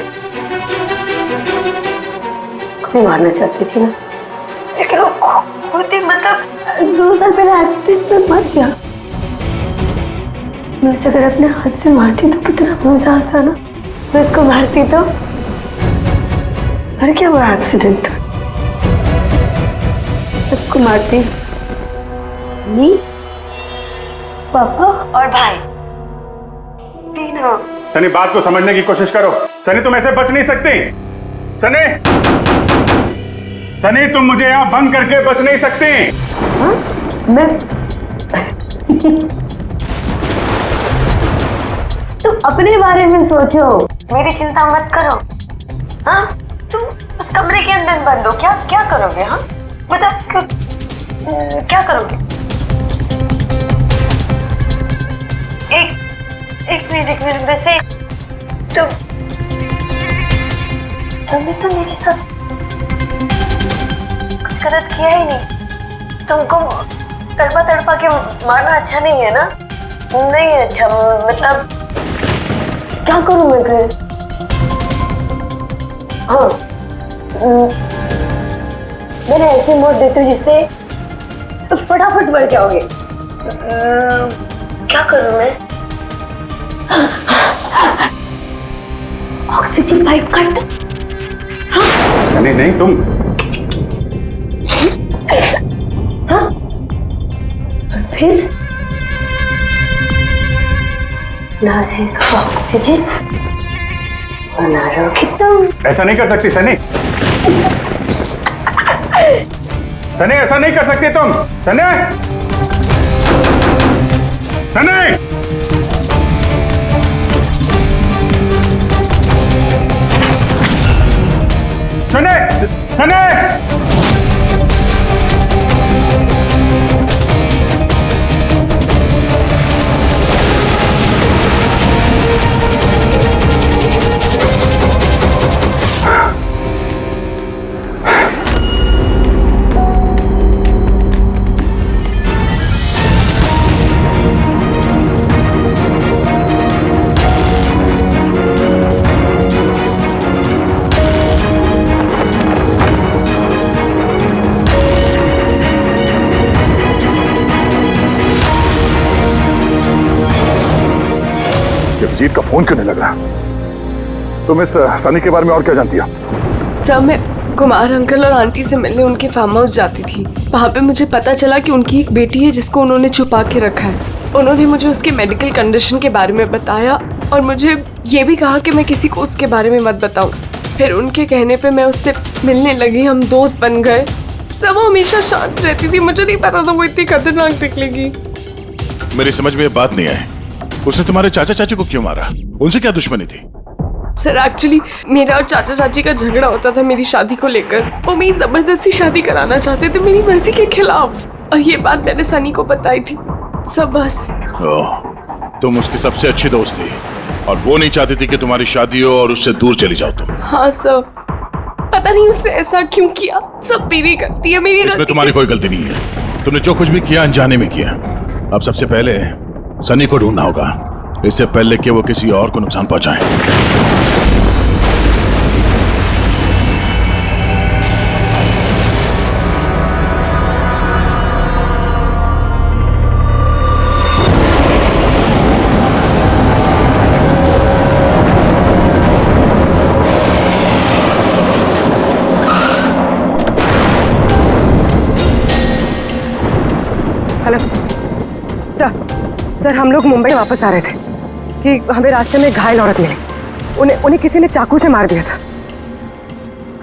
कोई मारना चाहती थी ना, लेकिन वो खुद ही मतलब 2 साल पहले एक्सीडेंट में मर गया। मैं उसे अगर अपने हाथ से मारती तो कितना मजा आता ना। मैं उसको मारती तो मर क्या हुआ एक्सीडेंट। सबको मारती, मम्मी, पापा और भाई, तीनों। सनी बात को समझने की कोशिश करो। सनी तुम ऐसे बच नहीं सकती। सनी तुम मुझे यहाँ बंद करके बच नहीं सकती। मैं तुम अपने बारे में सोचो, मेरी चिंता मत करो। हाँ, तुम उस कमरे के अंदर बंद हो, क्या करोगे? हाँ बताओ, क्या करोगे? एक मिनट वैसे तुमने तो मेरे साथ कुछ गलत किया ही नहीं। तुमको तड़पा के मारना अच्छा नहीं है ना? नहीं अच्छा, मतलब क्या करूं मैं फिर? हाँ, मैंने ऐसे मौत देती हूँ जिससे फटाफट मर जाओगे। क्या करूं मैं? ऑक्सीजन पाइप काट दो। हाँ? नहीं तुम ऐसा। हाँ, फिर ना रहेगा ऑक्सीजन और ना रहोगे तुम। ऐसा नहीं कर सकती सनी। सनी ऐसा नहीं कर सकती तुम। सनी अजीत का फोन क्यों नहीं लग रहा? तुम इस सनी के बारे में और क्या जानती हो? सर, मैं कुमार अंकल और आंटी से मिलने उनके फार्म हाउस जाती थी। वहाँ पे मुझे पता चला कि उनकी एक बेटी है जिसको उन्होंने छुपा के रखा है। उन्होंने मुझे उसके मेडिकल कंडीशन के बारे में बताया और मुझे ये भी कहा कि मैं किसी को उसके बारे में मत बताऊं। फिर उनके कहने पे मैं उससे मिलने लगी, हम दोस्त बन गए। सब वो हमेशा शांत रहती थी, मुझे नहीं पता था वो इतनी खतरनाक निकलेगी। मेरी समझ में ये बात नहीं आई, उसने तुम्हारे चाचा चाची को क्यों मारा? उनसे क्या दुश्मनी थी? सर एक्चुअली मेरा और चाचा चाची का झगड़ा होता था मेरी शादी को लेकर। वो मेरी जबरदस्ती शादी कराना चाहते थे मेरी मर्जी के खिलाफ, और ये बात मैंने सनी को बताई थी। सब बस। तुम उसकी सबसे अच्छी दोस्त थी और वो नहीं चाहती थी कि तुम्हारी शादी हो और उससे दूर चली जाओ तुम। हाँ सर, पता नहीं उसने ऐसा क्यों किया। सब मेरी गलती है, मेरी इसमें तुम्हारी कोई गलती नहीं है। तुमने जो कुछ भी किया अनजाने में किया। अब सबसे पहले सनी को ढूंढना होगा, इससे पहले कि वो किसी और को नुकसान पहुंचाए। हेलो सर, हम लोग मुंबई वापस आ रहे थे कि हमें रास्ते में एक घायल औरत मिली। उन्हें किसी ने चाकू से मार दिया था।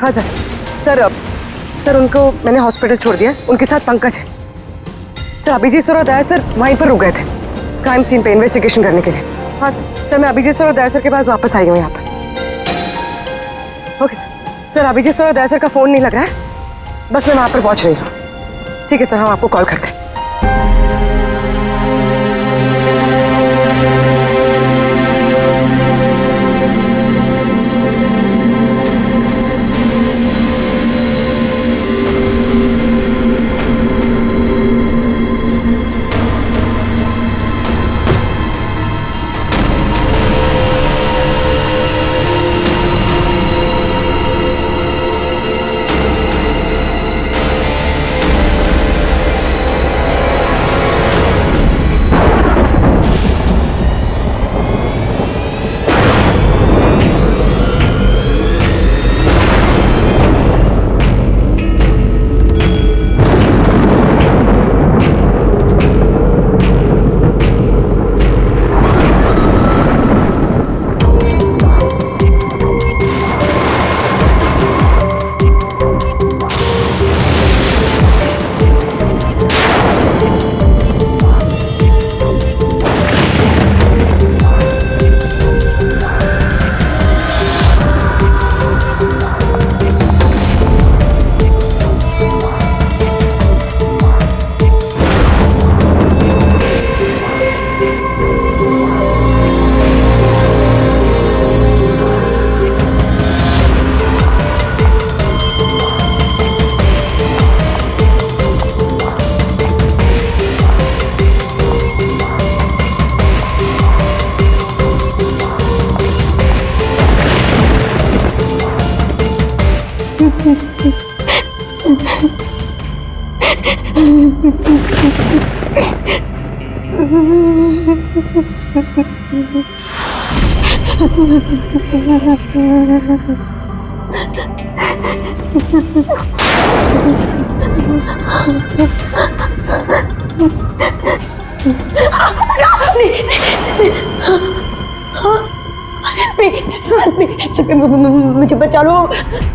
हाँ सर उनको मैंने हॉस्पिटल छोड़ दिया। उनके साथ पंकज है। सर अभिजीत सर और दया सर वहीं पर रुक गए थे क्राइम सीन पे इन्वेस्टिगेशन करने के लिए। हाँ सर, मैं अभिजीत सर और दया सर के पास वापस आई हूँ यहाँ पर। ओके सर, अभिजीत सर और दया सर का फ़ोन नहीं लग रहा है, बस मैं वहाँ पर पहुँच रही हूँ। ठीक है सर, हम आपको कॉल करते हैं। मुझे बचा लो,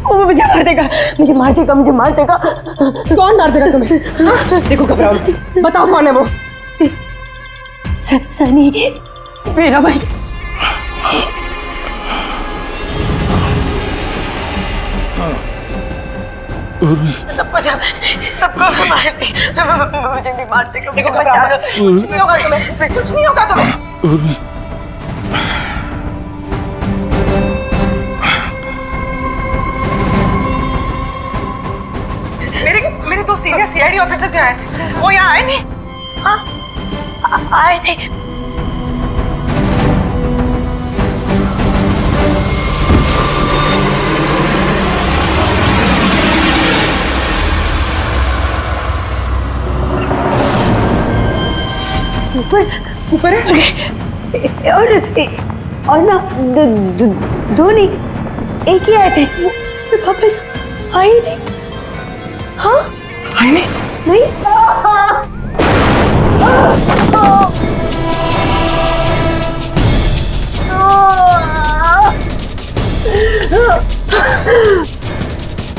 वो मुझे मार देगा, मुझे मार देगा, मुझे मार देगा। कौन मार देगा तुम्हें? देखो घबराओ मत, बताओ कौन है वो? सनी, मेरा भाई। सबको मार दे, मुझे भी मार देगा, मुझे बचा लो। कुछ नहीं होगा तुम्हें, कुछ नहीं होगा तुम्हें। मेरे दो सीनियर सीआईडी ऑफिसर्स यहाँ आए थे, वो यहाँ आए नहीं। हाँ, आए थे। ऊपर है और ना दो नहीं, एक ही आए थे, वो वापस आए नहीं। हाँ, आए नहीं।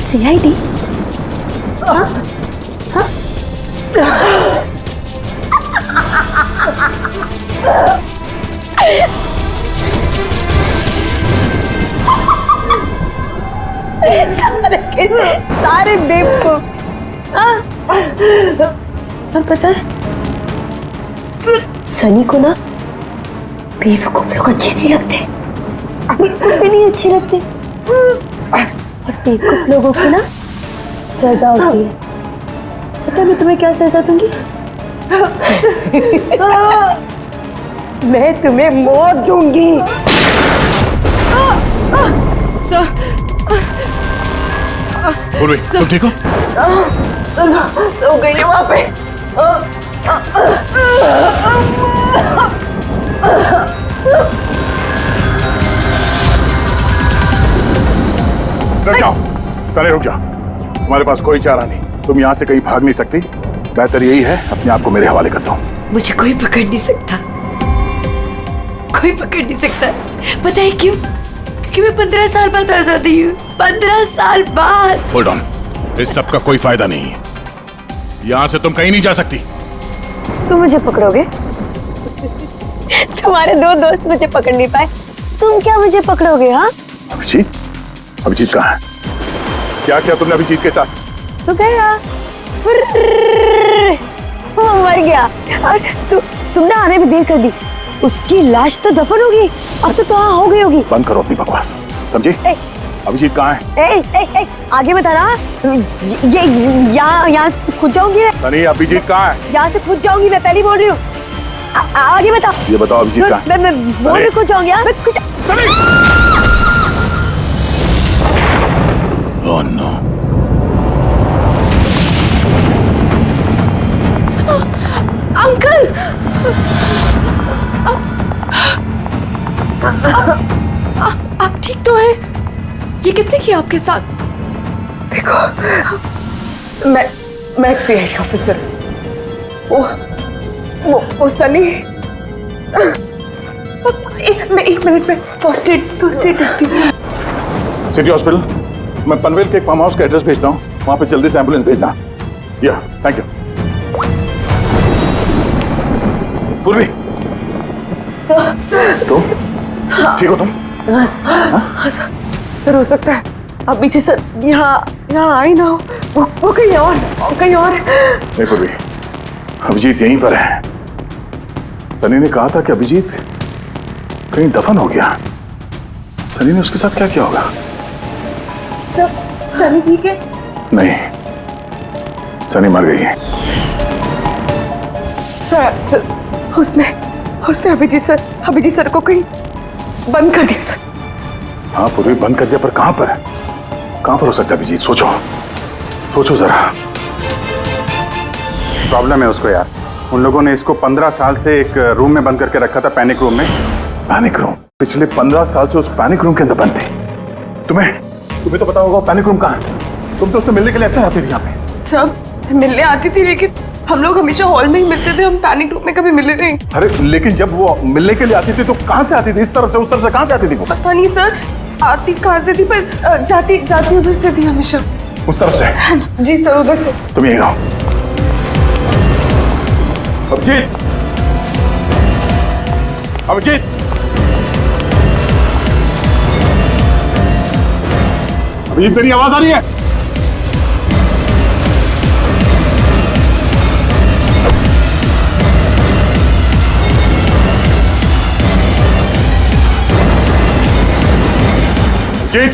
सीआईडी? हाँ? हाँ? लेकिन सारे बेवकूफ। और पता है सनी को ना बेवकूफ लोग अच्छे नहीं लगते, बिल्कुल भी नहीं अच्छे लगते। और बेवकूफ लोगों की ना सजा होती है। पता है मैं तुम्हें क्या सजा दूंगी? मैं तुम्हें मौत दूंगी। पूर्वी, तुम ठीक हो? सो गई है वहां पे। रुक जाओ, सारे रुक जाओ। तुम्हारे पास कोई चारा नहीं, तुम यहाँ से कहीं भाग नहीं सकती। बेहतर यही है अपने आप को मेरे हवाले कर दो। मुझे कोई पकड़ नहीं सकता, कोई पकड़ नहीं सकता। पता है क्यों? क्योंकि मैं 15 साल बाद आजादी हूँ। 15 साल बाद। होल्ड ऑन, इस सब का कोई फायदा नहीं है। यहाँ से तुम कहीं नहीं जा सकती। तुम मुझे पकड़ोगे? तुम्हारे दो दोस्त मुझे पकड़ नहीं पाए, तुम क्या मुझे पकड़ोगे? हाँ अभिजीत, अभिजीत कहाँ है? क्या किया तुमने अभिजीत के साथ? तो गया, वो मर गया और तुमने आने में देर कर दी। उसकी लाश तो दफन होगी, अब तो कहाँ हो गई होगी। बंद करो अपनी बकवास, समझी? अभिजीत कहाँ है? आगे बता रहा। ये यहाँ से खुद जाऊंगी मैं। सनी, अभिजीत कहाँ है? यहाँ से खुद जाऊंगी मैं, पहली बोल रही हूँ। आगे बता। ये बताओ अभिजीत कहाँ है? मैं बोल रही खुद जाऊंगी। Oh no. अंकल, आप ठीक तो हैं? ये किसने किया आपके साथ? देखो, मैं सीआईडी ऑफिसर। वो सनी। एक मिनट में फर्स्ट एड देखती हूँ। सिटी हॉस्पिटल, मैं पनवेल के एक फार्म हाउस का एड्रेस भेजता हूँ, वहां पे जल्दी से एम्बुलेंस भेजना। या थैंक यू। पूर्वी, तो ठीक हो तुम? सर हो सकता है अभी जी सर यहाँ आई ना हो, वो कहीं और। नहीं पूर्वी, अभिजीत यहीं पर है। सनी ने कहा था कि अभिजीत कहीं दफन हो गया। सनी ने उसके साथ क्या किया होगा? सर, सनी ठीक है? नहीं, सनी मर गई है। सर, उसने अभिजीत सर को कहीं बंद कर दिया सर। हाँ पूर्वी, बंद कर दिया, पर कहां पर है? कहां पर हो सकता है अभिजीत? सोचो जरा। प्रॉब्लम है उसको यार। उन लोगों ने इसको 15 साल से एक रूम में बंद करके रखा था, पैनिक रूम में। Panic room? पिछले 15 साल से उस पैनिक रूम के अंदर बंद थे। तुम्हें तो पता होगा पैनिक रूम कहाँ है। तुम तो उससे मिलने के लिए अक्सर आती थी यहाँ पे। सब मिलने आती थी, लेकिन हम लोग हमेशा हॉल में ही मिलते थे, हम पैनिक रूम में कभी मिले नहीं। अरे लेकिन जब वो मिलने के लिए आती थी तो कहाँ से आती थी? इस तरफ से, उस तरफ से, कहाँ से आती थी वो? पता नहीं सर, आती कहाँ से थी, पर जाती उधर से थी हमेशा। उस तरफ से? जी सर, उधर से। तुम यहीं रहो। अभिजीत, अभिजीत, अभिजीत मेरी आवाज आ रही है? अभिजीत,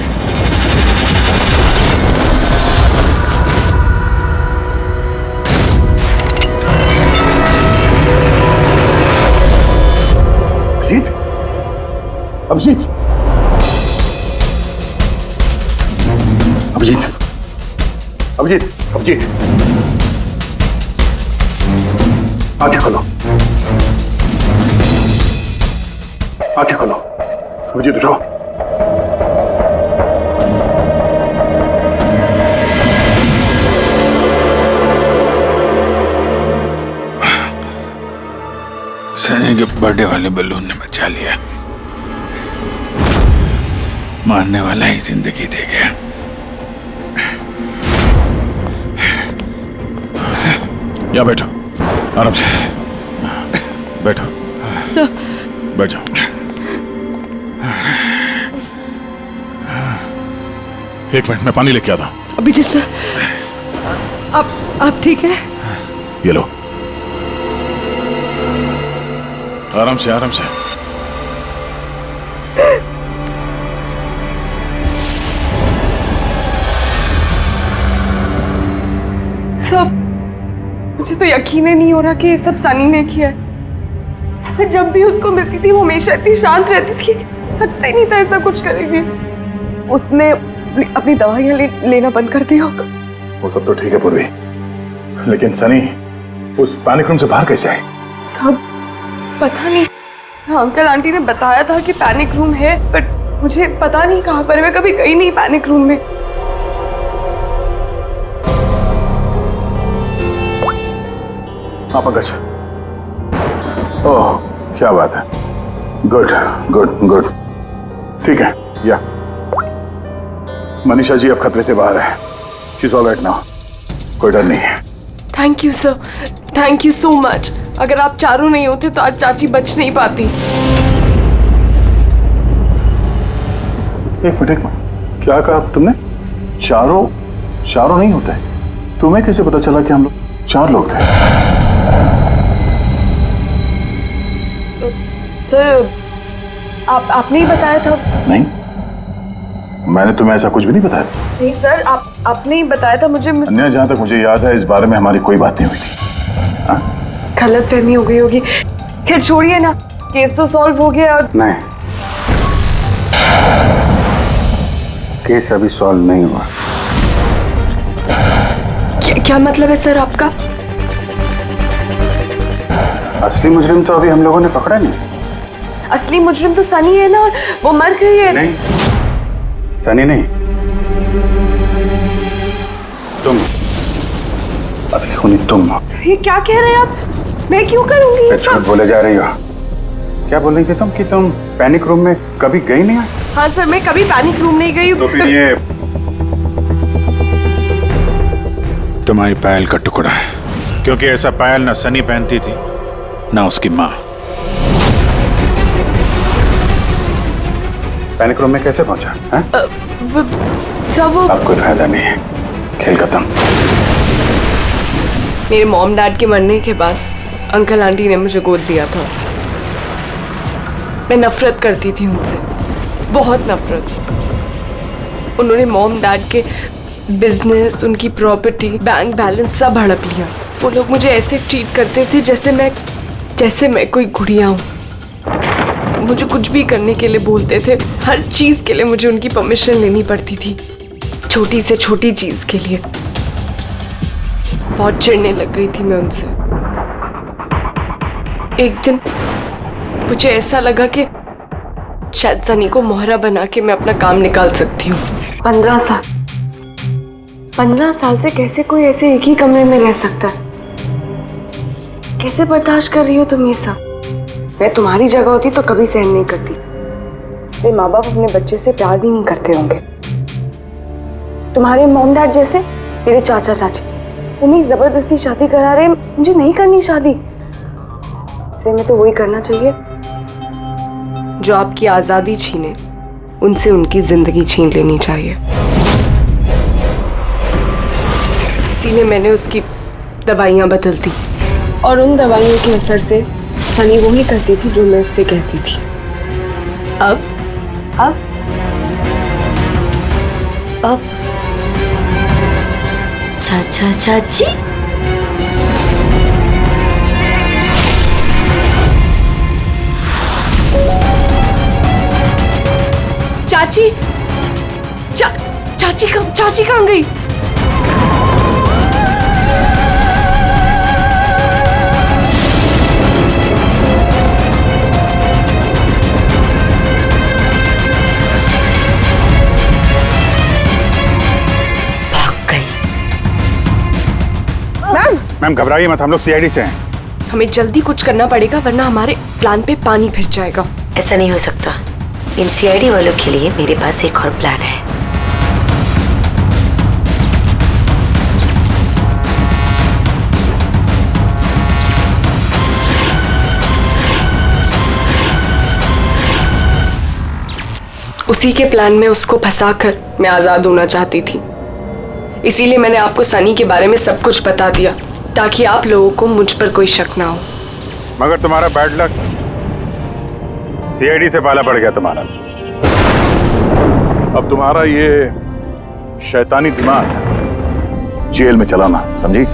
अभिजीत, अभिजीत, अभिजीत, अभिजीत, आंखें खोलो, आंखें खोलो। अभिजीत उठो। सनी के बर्थडे वाले बलून ने मचा लिया। मारने वाला ही जिंदगी दे गया। यहाँ बैठो, आराम से बैठो। सर, बैठ जाओ। एक मिनट, मैं पानी लेके आता हूं। अभिजीत सर, आप ठीक है? ये लो, आराम से आराम से। सब, मुझे तो यकीन ही नहीं हो रहा कि ये सब सनी ने किया है। मैं जब भी उसको मिलती थी वो हमेशा इतनी शांत रहती थी, लगता ही नहीं था ऐसा कुछ करेगी। उसने अपनी दवाइयाँ लेना बंद कर दिया होगा। वो सब तो ठीक है पूर्वी, लेकिन सनी उस पैनिक रूम से बाहर कैसे आए? सब पता नहीं। अंकल आंटी ने बताया था कि पैनिक रूम है, बट मुझे पता नहीं कहाँ पर है। मैं कभी गई नहीं पैनिक रूम में। हाँ पंकज, ओह क्या बात है, गुड गुड गुड, ठीक है। या मनीषा जी अब खतरे से बाहर है, she is all right now, कोई डर नहीं है। Thank you sir, thank you so much. अगर आप चारों नहीं होते तो आज चाची बच नहीं पाती। एक मिनट क्या कहा तुमने? चारों नहीं होते? तुम्हें कैसे पता चला कि हम लोग 4 लोग थे? सर आपने ही बताया था। नहीं, मैंने तुम्हें ऐसा कुछ भी नहीं बताया। नहीं सर, आपने ही बताया था मुझे। अन्य जहां तक मुझे याद है इस बारे में हमारी कोई बात नहीं हुई थी। गलत फहमी हो गई होगी। खैर छोड़िए ना, केस तो सॉल्व हो गया। और नहीं, केस अभी सॉल्व नहीं हुआ। क्या मतलब है सर आपका? असली मुजरिम तो अभी हम लोगों ने पकड़ा नहीं। असली मुजरिम तो सनी है ना, और वो मर गई है। नहीं, सनी नहीं, तुम असली खूनी तुम हो। ये क्या कह रहे हैं आप? मैं क्यों करूंगी ये झूठ सब? बोले जा रही हो। क्या बोल रही थी तुम कि तुम पैनिक रूम में कभी गई नहीं? हाँ सर, मैं कभी पैनिक रूम नहीं गई। तो फिर ये तुम्हारी पायल का टुकड़ा है, क्योंकि ऐसा पायल ना सनी पहनती थी ना उसकी माँ। पैनिक रूम में कैसे पहुंचा है? सब अब कोई फायदा नहीं है, खेल खत्म। मेरे मॉम डैड के मरने के बाद अंकल आंटी ने मुझे गोद दिया था। मैं नफरत करती थी उनसे, बहुत नफरत। उन्होंने मॉम डैड के बिजनेस, उनकी प्रॉपर्टी, बैंक बैलेंस सब हड़प लिया। वो लोग मुझे ऐसे ट्रीट करते थे जैसे मैं कोई गुड़िया हूँ। मुझे कुछ भी करने के लिए बोलते थे, हर चीज के लिए मुझे उनकी परमिशन लेनी पड़ती थी, छोटी से छोटी चीज के लिए। बहुत चिढ़ने लग गई थी मैं उनसे। एक दिन मुझे ऐसा लगा कि शायद सनी को मोहरा बना के मैं अपना काम निकाल सकती हूँ। 15 साल से कैसे कोई ऐसे एक ही कमरे में रह सकता है? कैसे बर्दाश्त कर रही हो तुम ये सब? मैं तुम्हारी जगह होती तो कभी सहन नहीं करती। इसलिए माँ बाप अपने बच्चे से प्यार भी नहीं करते होंगे। तुम्हारे मॉम डैड जैसे मेरे चाचा चाची, वो मेरी जबरदस्ती शादी करा रहे। मुझे नहीं करनी शादी। इसलिए मैं तो वही करना चाहिए जो आपकी आजादी छीने, उनसे उनकी जिंदगी छीन लेनी चाहिए। इसीलिए मैंने उसकी दवाइयाँ बदल दी, और उन दवाइयों के असर से सनी वो ही करती थी जो मैं उससे कहती थी। अब चाचा चाची, चाची कहाँ गई? मैम घबराइए मत, हम लोग सीआईडी से हैं। हमें जल्दी कुछ करना पड़ेगा, वरना हमारे प्लान पे पानी फिर जाएगा। ऐसा नहीं हो सकता। इन सीआईडी वालों के लिए मेरे पास एक और प्लान है। उसी के प्लान में उसको फंसाकर मैं आज़ाद होना चाहती थी। इसीलिए मैंने आपको सनी के बारे में सब कुछ बता दिया ताकि आप लोगों को मुझ पर कोई शक ना हो। मगर तुम्हारा बैड लक सीआईडी से पाला पड़ गया तुम्हारा। अब तुम्हारा ये शैतानी दिमाग जेल में चलाना, समझी?